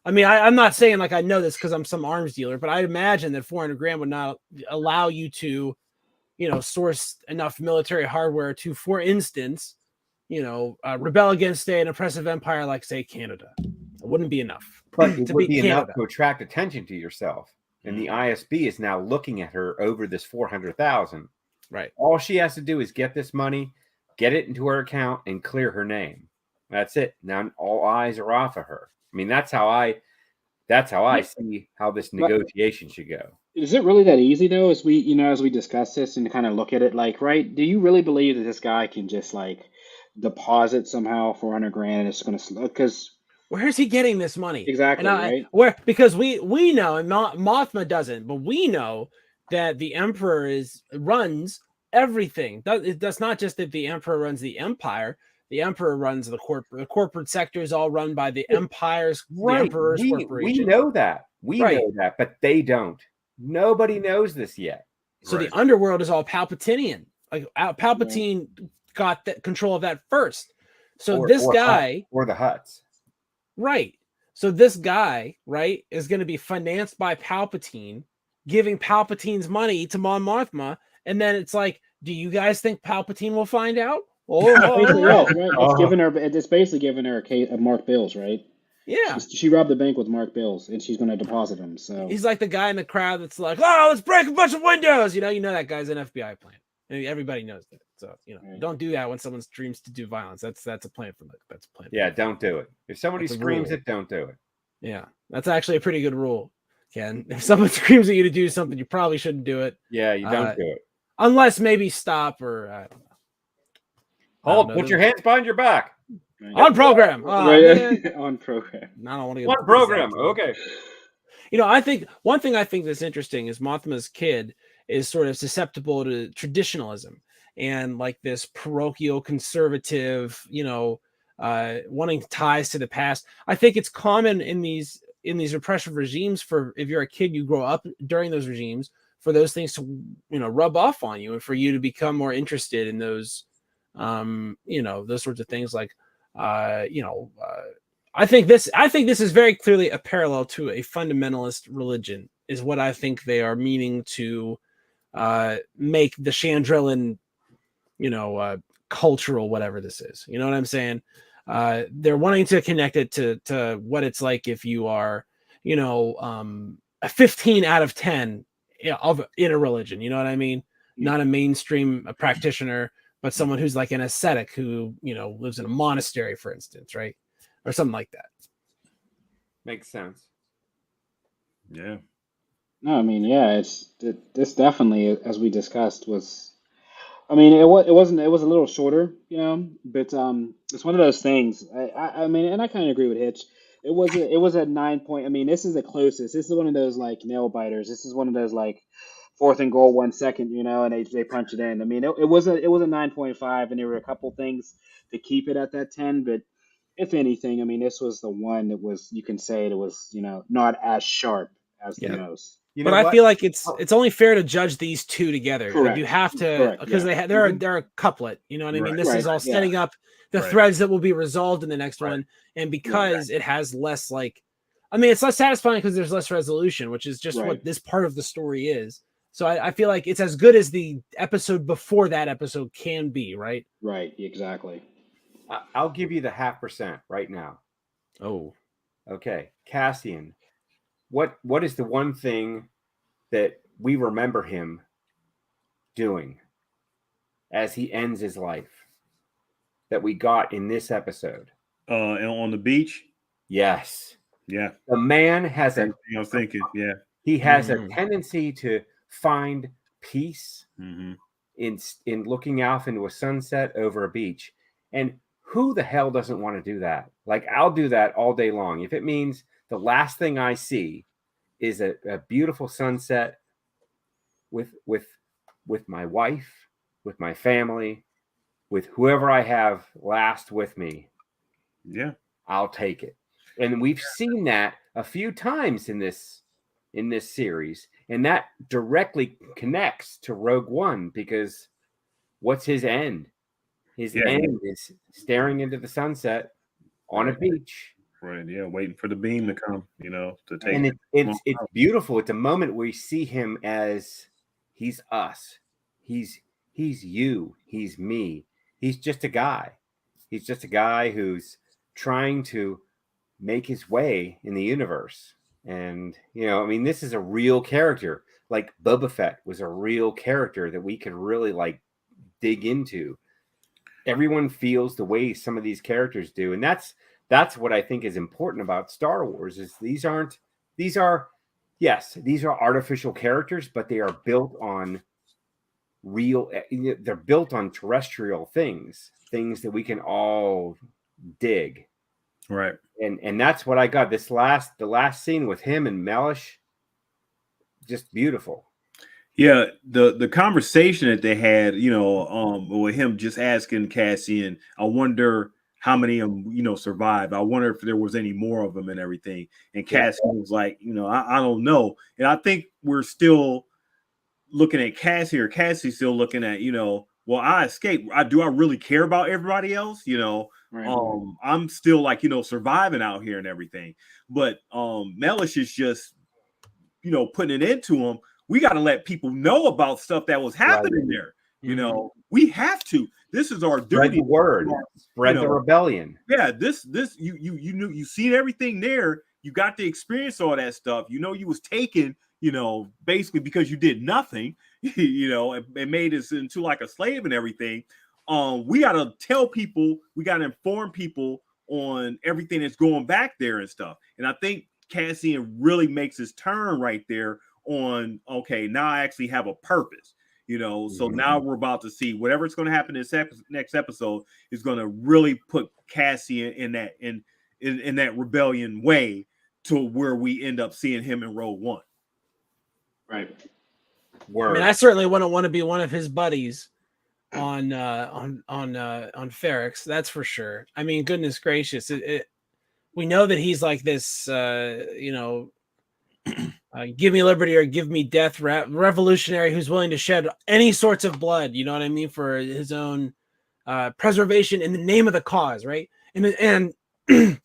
I mean, I'm not saying like I know this because I'm some arms dealer, but I imagine that 400 grand would not allow you to, source enough military hardware to, for instance, rebel against an oppressive empire like, say, Canada. It wouldn't be enough. But it to would beat be enough Canada. to attract attention to yourself. And the ISB is now looking at her over this 400,000. Right. All she has to do is get this money, get it into her account, and clear her name. That's it. Now all eyes are off of her. I mean, that's how I see how this negotiation should go. Is it really that easy though? As we discuss this and kind of look at it, like, right? Do you really believe that this guy can just like deposit somehow 400 grand and it's going to because where's he getting this money? exactly, right? Because we know, and Mothma doesn't, but we know that the Emperor runs everything. That's not just that the Emperor runs the Empire. The Emperor runs the corporate sector is all run by the Empire's, the Emperor's corporation. We know that. We know that, but they don't. Nobody knows this yet. So the underworld is all Palpatinian. Like Palpatine got that control of that first. So this guy or the Hutts. Right. So this guy, right, is going to be financed by Palpatine, giving Palpatine's money to Mon Mothma, and then it's like, do you guys think Palpatine will find out? It's basically giving her a case of Mark Bills, right? Yeah. She robbed the bank with Mark Bills, and she's going to deposit them. So he's like the guy in the crowd that's like, "Oh, let's break a bunch of windows." You know that guy's an FBI plan. And everybody knows that. So don't do that when someone dreams to do violence. That's a plan for that's a plan. Yeah, don't do it. If somebody screams it, don't do it. Yeah, that's actually a pretty good rule, Ken. If someone screams at you to do something, you probably shouldn't do it. Yeah, you don't do it. Unless maybe stop or I don't know. Hold, put your hands behind your back. Right. On program. On program. I don't want to get on program. Okay. I think one thing I think that's interesting is Mothma's kid is sort of susceptible to traditionalism and like this parochial conservative, wanting ties to the past. I think it's common in these repressive regimes for if you're a kid, you grow up during those regimes, for those things to rub off on you and for you to become more interested in those those sorts of things like I think this is very clearly a parallel to a fundamentalist religion is what I think they are meaning to make the Chandrillan cultural whatever this is. You know what I'm saying? They're wanting to connect it to what it's like if you are a 15 out of 10 in a religion. You know what I mean? Not a mainstream practitioner, but someone who's like an ascetic who, lives in a monastery, for instance, right? Or something like that. Makes sense. Yeah. No, I mean, yeah, this definitely, as we discussed, was, I mean, it was a little shorter, but it's one of those things. I mean, and I kind of agree with Hitch. It was a 9 point. I mean, this is the closest. This is one of those like nail biters. This is one of those like 4th and goal 1 second, and they punch it in. I mean, it was a 9.5, and there were a couple things to keep it at that 10. But if anything, I mean, this was the one that was, you can say it was, not as sharp as the most. But I feel like it's only fair to judge these two together. Correct. Like you have to because they're a couplet. You know what I mean? This is all setting up the threads that will be resolved in the next one, and because it has less it's less satisfying because there's less resolution, which is just what this part of the story is. So I feel like it's as good as the episode before that episode can be, right? Right, exactly. I'll give you the 0.5% right now. Oh, okay. Cassian, what is the one thing that we remember him doing as he ends his life that we got in this episode? On the beach? Yes. Yeah. The man has I was thinking, yeah. He has a tendency to find peace in looking off into a sunset over a beach. And who the hell doesn't want to do that? Like, I'll do that all day long. If it means the last thing I see is a beautiful sunset with my wife, with my family, with whoever I have last with me. Yeah. I'll take it. And we've seen that a few times in this series, and that directly connects to Rogue One, because what's his end? His end is staring into the sunset on a beach. Right. Yeah. Waiting for the beam to come, to take. And it's beautiful. It's a moment where we see him as he's us. He's you. He's me. He's just a guy. He's just a guy who's trying to make his way in the universe. And, you know, I mean, this is a real character. Like Boba Fett was a real character that we could really like dig into. Everyone feels the way some of these characters do. And that's what I think is important about Star Wars is these are artificial characters, but they are built on they're built on terrestrial things that we can all dig. Right. And that's what I got. The last scene with him and Mellish, just beautiful. Yeah, the conversation that they had, you know, with him just asking Cassian, I wonder how many of them, you know, survived. I wonder if there was any more of them and everything. And Cassian was like, you know, I don't know. And I think we're still looking at Cassie, or Cassie's still looking at, you know, well, I escaped. Do I really care about everybody else? You know, Right. I'm still like, you know, surviving out here and everything. But Mellish is just, you know, putting it into him. We got to let people know about stuff that was happening there. You know, we have to. This is our duty. Spread the word. Spread the rebellion. Yeah, this you knew, you seen everything there. You got to experience all that stuff. You know, you was taken, you know, basically because you did nothing, you know, and made us into like a slave and everything. We got to tell people, we got to inform people on everything that's going back there and stuff. And I think Cassian really makes his turn right there on, okay, now I actually have a purpose, you know. So now we're about to see whatever's going to happen in this next episode is going to really put Cassian in that rebellion way to where we end up seeing him in Rogue One. Right. I mean, I certainly wouldn't want to be one of his buddies on Ferrix. That's for sure. I mean, goodness gracious, we know that he's like this, you know, give me liberty or give me death revolutionary who's willing to shed any sorts of blood, you know what I mean, for his own preservation in the name of the cause, right? And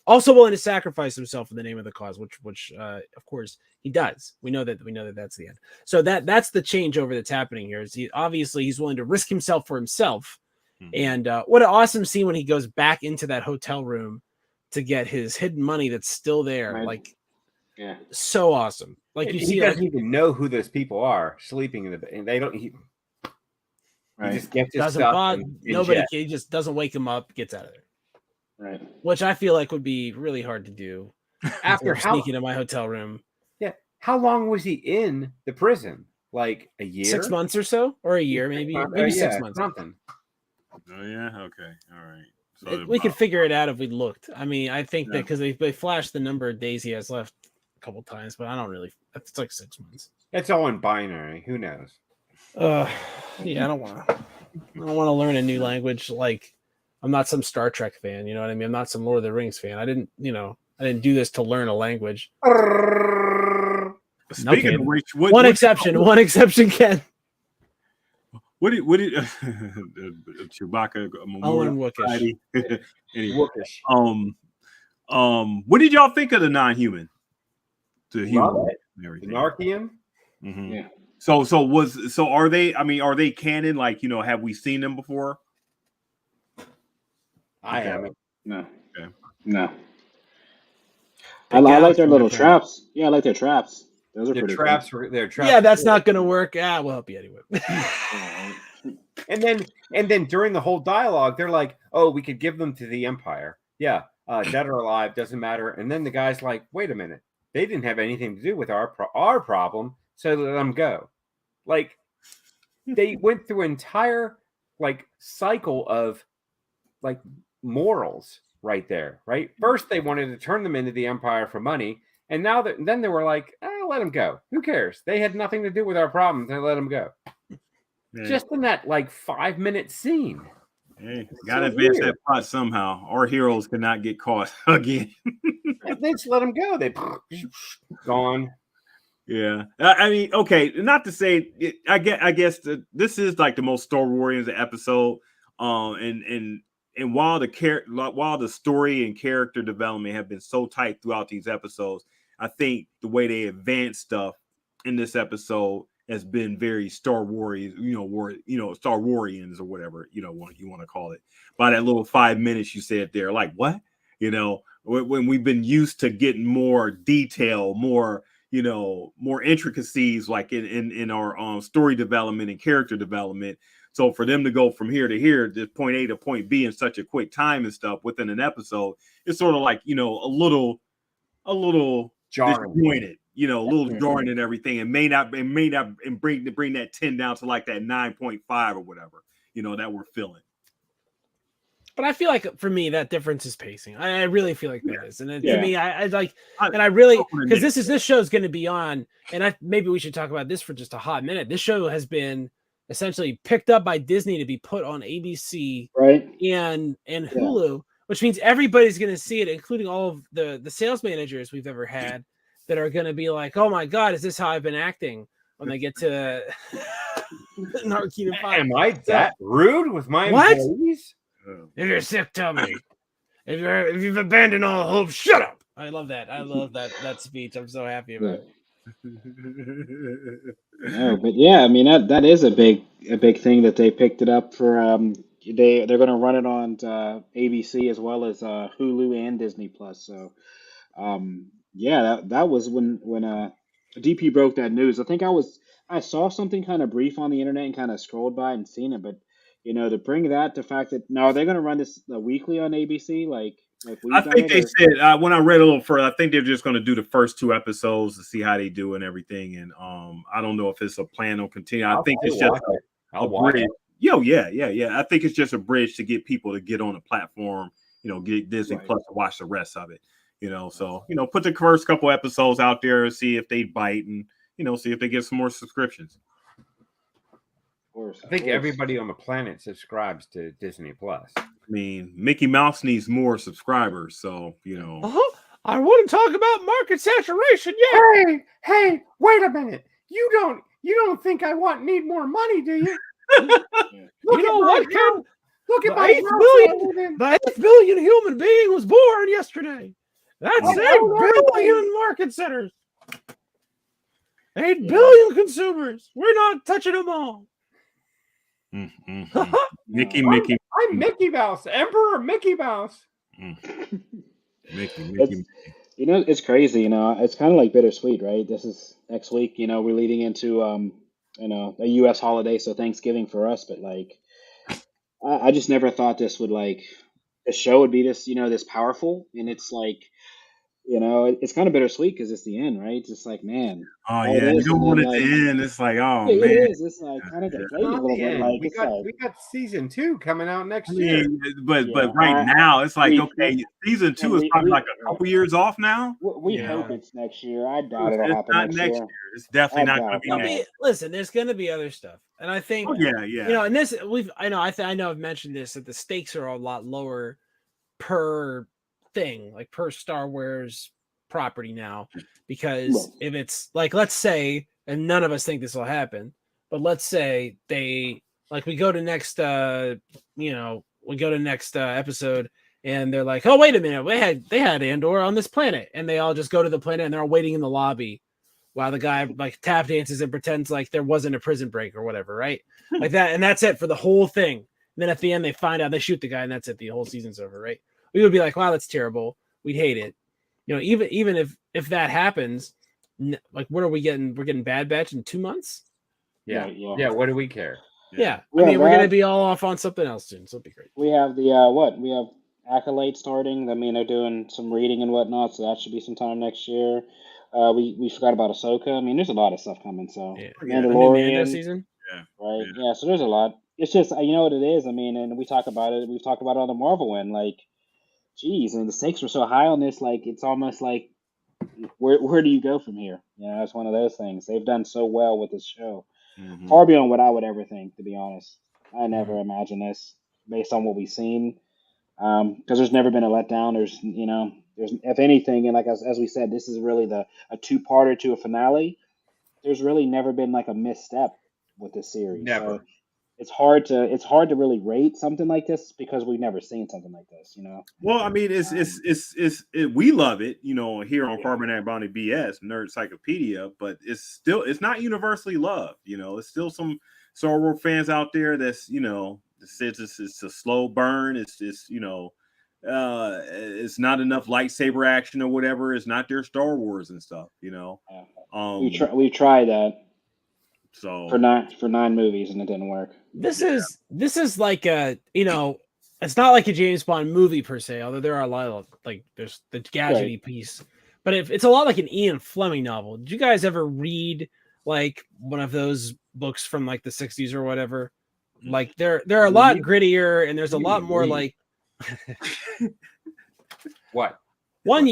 also willing to sacrifice himself in the name of the cause, which of course he does. We know that that's the end. So that's the changeover that's happening here. Is he's willing to risk himself for himself. And what an awesome scene when he goes back into that hotel room to get his hidden money that's still there. Right. like Yeah. So awesome. Like you see, he doesn't even know who those people are sleeping in the bed, and they don't. He just gets his doesn't stuff. bother nobody. He just doesn't wake him up, gets out of there. Right. Which I feel like would be really hard to do After sneaking in my hotel room. Yeah. How long was he in the prison? Like a year? 6 months or so, or a year, maybe 6 months. Something. Oh yeah. Okay. All right. So We could figure it out if we looked. I mean, I think that because they flashed the number of days he has left a couple times, but I don't really. It's like 6 months. It's all in binary. Who knows? Yeah, I don't want to learn a new language. Like, I'm not some Star Trek fan. You know what I mean? I'm not some Lord of the Rings fan. I didn't do this to learn a language. Speaking of which, one exception, Ken. What did Chewbacca Memorial Society? Anyway, what did y'all think of the non-human? The human, Narkian? Yeah. So are they? I mean, are they canon? Like, you know, have we seen them before? I haven't. No. Okay. No. I like their little traps. Yeah, I like their traps. Those are pretty traps. cool. Their traps. Yeah, that's not going to work. Yeah, we'll help you anyway. And then during the whole dialogue, they're like, "Oh, we could give them to the Empire. Yeah, dead or alive doesn't matter." And then the guy's like, "Wait a minute, they didn't have anything to do with our problem, so let them go." Like, they went through an entire like cycle of like morals right there. Right, first they wanted to turn them into the Empire for money, and then they were like, "Let them go. Who cares? They had nothing to do with our problems. They let them go." Yeah. Just in that like 5-minute scene. Hey, gotta advance that plot somehow. Our heroes cannot get caught again. They just let them go. They gone. Yeah, I mean, okay. Not to say, I guess this is like the most Star Wars episode. And while the story and character development have been so tight throughout these episodes, I think the way they advance stuff in this episode has been very Star Wars, Star Warians or whatever, what you want to call it. By that little 5 minutes you said there, like what? When we've been used to getting more detail, more intricacies, like in our story development and character development. So for them to go from here to here, just point A to point B in such a quick time and stuff within an episode, it's sort of like, a little disjointed, a little jarring and everything, and may not bring that 10 down to like that 9.5 or whatever, that we're feeling. But I feel like for me that difference is pacing. I really feel like that is, and to me, I like, and I really, because this show is going to be on, and maybe we should talk about this for just a hot minute. This show has been essentially picked up by Disney to be put on ABC, right, and Hulu, which means everybody's going to see it, including all of the sales managers we've ever had that are going to be like, "Oh my God, is this how I've been acting?" When they get to Narkina 5. Am I that rude with my employees? If you're sick, tell me. If you've abandoned all hope, shut up. I love that. I love that speech. I'm so happy about it. No, but yeah, I mean that is a big thing that they picked it up for. They're going to run it on ABC as well as Hulu and Disney Plus. So yeah, that was when DP broke that news. I think I saw something kind of brief on the internet and kind of scrolled by and seen it, but to bring that, the fact that now they're going to run this weekly on ABC, like I think they said when I read a little further, I think they're just going to do the first 2 episodes to see how they do and everything. And I don't know if it's a plan on continuing. I think it's just a bridge. Yeah. I think it's just a bridge to get people to get on the platform, get Disney Plus to watch the rest of it. So put the first couple episodes out there and see if they bite and see if they get some more subscriptions. I think everybody on the planet subscribes to Disney Plus. I mean, Mickey Mouse needs more subscribers, so I wouldn't talk about market saturation yet. Hey, wait a minute. You don't think I need more money, do you? Look at my 8th the 8th billion human being was born yesterday. That's 8 billion market centers. 8 billion consumers. We're not touching them all. Mickey. I'm Mickey Mouse, Emperor Mickey Mouse. Mickey. It's crazy. It's kind of like bittersweet, right? This is next week. We're leading into a U.S. holiday, so Thanksgiving for us. But like, I just never thought this show would be this this powerful, and it's like. It's kind of bittersweet because it's the end, right? It's just like, man. Oh yeah, you don't want it to end. It's like, oh man, it is. It's like kind of deflating a little bit. Like we got season 2 coming out next year. But right now, it's like season 2 is probably like a couple years off now. We hope it's next year. I doubt it'll happen not next year. It's definitely not going to be. Listen, there's going to be other stuff, and I think, and this I know I've mentioned this that the stakes are a lot lower per thing, like per Star Wars property now, because if it's like, let's say, and none of us think this will happen, but let's say we go to next episode and they're like, oh wait a minute, they had Andor on this planet, and they all just go to the planet and they're all waiting in the lobby while the guy like tap dances and pretends like there wasn't a prison break or whatever, right? Like that, and that's it for the whole thing. And then at the end they find out, they shoot the guy, and that's it, the whole season's over, right? We would be like, wow, that's terrible. We'd hate it. Even if that happens, like, what are we getting? We're getting Bad Batch in 2 months? Yeah. What do we care? Yeah. I mean, we're going to be all off on something else soon, so it'll be great. We have we have Accolade starting. I mean, they're doing some reading and whatnot, so that should be sometime next year. We forgot about Ahsoka. I mean, there's a lot of stuff coming. So Mandalorian season. Right. Yeah. So there's a lot. It's just what it is. I mean, and we talk about it. We've talked about it on the Marvel end. Like, geez, and the stakes were so high on this. Like, it's almost like, where do you go from here? It's one of those things. They've done so well with this show, far beyond what I would ever think. To be honest, I never imagined this based on what we've seen. Because there's never been a letdown. There's if anything, and like as we said, this is really a 2-parter to a finale. There's really never been like a misstep with this series. Never. it's hard to really rate something like this because we've never seen something like this, you know. Well, I mean, we love it, here on Yeah. Carbonate Bounty BS Nerd Encyclopedia, but it's not universally loved. It's still some Star Wars fans out there that says it's a slow burn. It's just it's not enough lightsaber action or whatever. It's not their Star Wars and stuff. Yeah. Um, We tried that so for 9 movies and it didn't work. This is like a, it's not like a James Bond movie per se, although there are a lot of there's the gadgety piece, but it's a lot like an Ian Fleming novel. Did you guys ever read like one of those books from like the 60s or whatever? Like they're a lot grittier and there's a lot more like What? One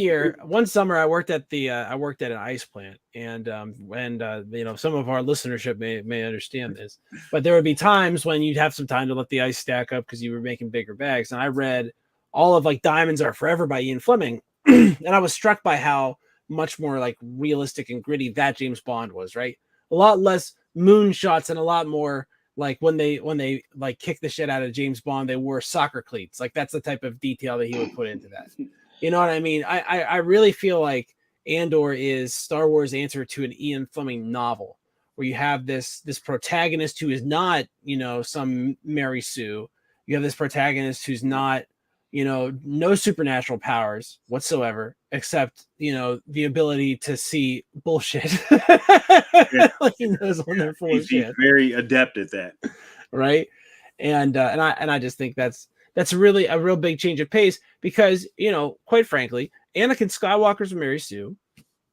summer, I worked at an ice plant, and some of our listenership may understand this, but there would be times when you'd have some time to let the ice stack up because you were making bigger bags. And I read all of like Diamonds Are Forever by Ian Fleming, and I was struck by how much more like realistic and gritty that James Bond was. Right, a lot less moonshots and a lot more like when they like kick the shit out of James Bond, they wore soccer cleats. Like that's the type of detail that he would put into that. You know what I mean? I really feel like Andor is Star Wars' answer to an Ian Fleming novel, where you have this protagonist who is not, some Mary Sue. You have this protagonist who's not, no supernatural powers whatsoever, except, the ability to see bullshit. Like he knows on their he's very adept at that. Right. And I just think that's really a real big change of pace because, quite frankly, Anakin Skywalker's a Mary Sue.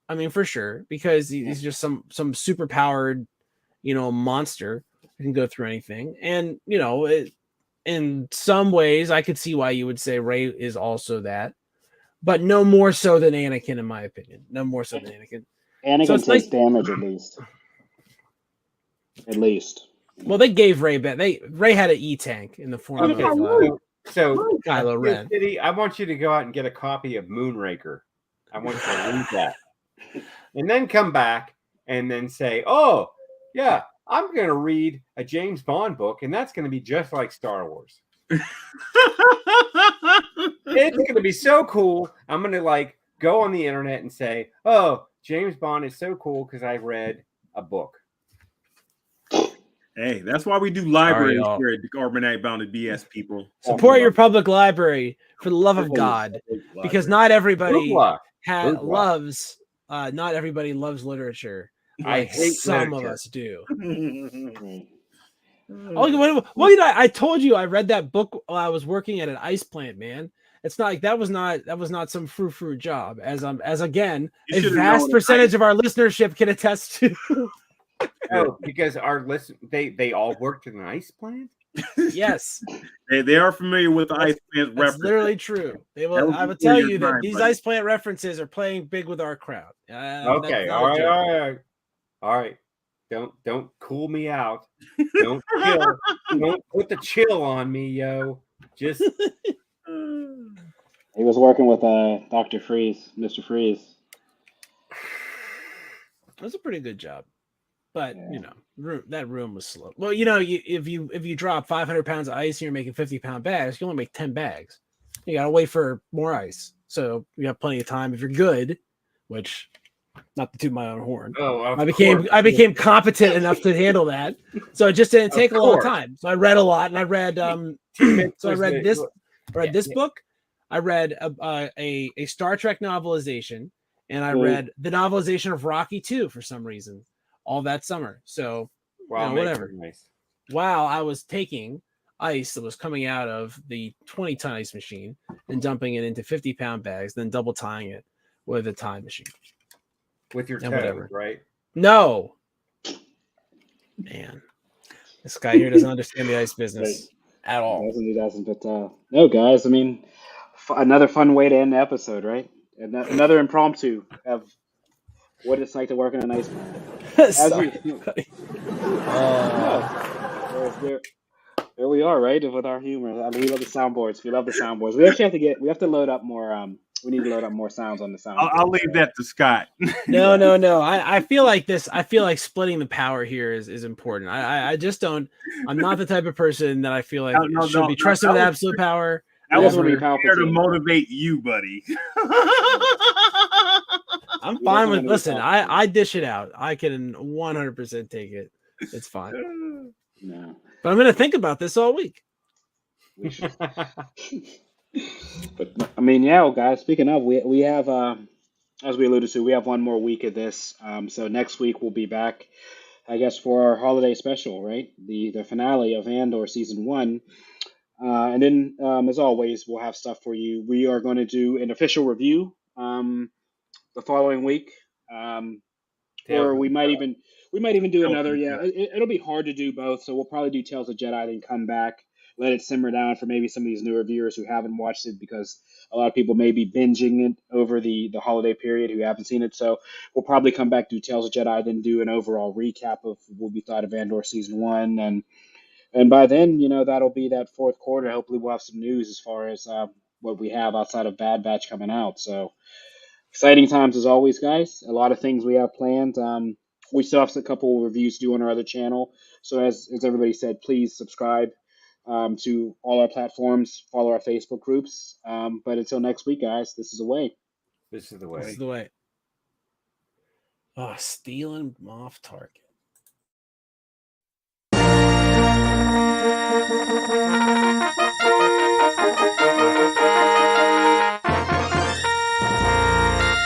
I mean, for sure, because he's just some super powered, monster who can go through anything. And, in some ways, I could see why you would say Rey is also that, but no more so than Anakin, in my opinion. No more so than Anakin. Anakin takes damage at least. At least. Well, they gave Rey back. Rey had an E-tank in the form of Kylo Ren. City, I want you to go out and get a copy of Moonraker. I want you to read that. And then come back and then say, oh, yeah, I'm going to read a James Bond book, and that's going to be just like Star Wars. It's going to be so cool. I'm going to go on the internet and say, oh, James Bond is so cool because I read a book. Hey, that's why we do libraries here at the Carbonate Bounty BS, people. Support your public library for the love of God, because not everybody loves literature. I hate some literature. of us do. I told you I read that book while I was working at an ice plant, man. It's not like that was not some frou-frou job, as again a vast percentage of our listenership can attest to. Oh, because our they all worked in an ice plant. Yes, they are familiar with the ice plant reference. That's literally true. I will tell you that these ice plant references are playing big with our crowd. Okay, all right. Don't cool me out. Don't chill. Don't put the chill on me, yo. Just he was working with Dr. Freeze, Mr. Freeze. That's a pretty good job. But that room was slow. Well, if you drop 500 pounds of ice and you're making 50-pound bags, you only make 10 bags. You gotta wait for more ice, so you have plenty of time if you're good. Which, not to toot my own horn, I became competent enough to handle that. So it just didn't take a long time. So I read a lot, and I read this book. I read a Star Trek novelization, and I read the novelization of Rocky 2 for some reason. All that summer. So whatever. Nice. While I was taking ice that was coming out of the 20-ton ice machine and dumping it into 50-pound bags, then double tying it with a time machine. With your toes, right? No. Man. This guy here doesn't understand the ice business at all. He doesn't, but no, guys, I mean, another fun way to end the episode, right? Another impromptu of what it's like to work in an ice plant. There we are, right? With our humor, we love the soundboards. We actually have to load up more We need to load up more sounds on the I'll soundboard. leave that to Scott. No. I feel like this. I feel like splitting the power here is important. I just don't. I'm not the type of person that I feel like should be trusted with that was, absolute power. that was Definitely there to Palpatine. motivate you, buddy. I'm We fine definitely with. want to be Listen, Palpatine. I dish it out. I can 100% take it. It's fine. No, But I'm gonna think about this all week. we should. But I mean, yeah, well, guys. Speaking of, we have as we alluded to, we have one more week of this. So next week we'll be back, I guess, for our holiday special, right? The finale of Andor season one. And then, as always, we'll have stuff for you. We are going to do an official review the following week, or we might even do another. Yeah, it'll be hard to do both, so we'll probably do Tales of Jedi, then come back, let it simmer down for maybe some of these newer viewers who haven't watched it, because a lot of people may be binging it over the holiday period who haven't seen it. So we'll probably come back, do Tales of Jedi, then do an overall recap of what we thought of Andor season one, and by then, that'll be that fourth quarter. Hopefully, we'll have some news as far as what we have outside of Bad Batch coming out. So exciting times as always, guys. A lot of things we have planned. We still have a couple of reviews to do on our other channel. So as everybody said, please subscribe to all our platforms, follow our Facebook groups. But until next week, guys, this is Away. This is the This way. is the way. Oh, stealing off target.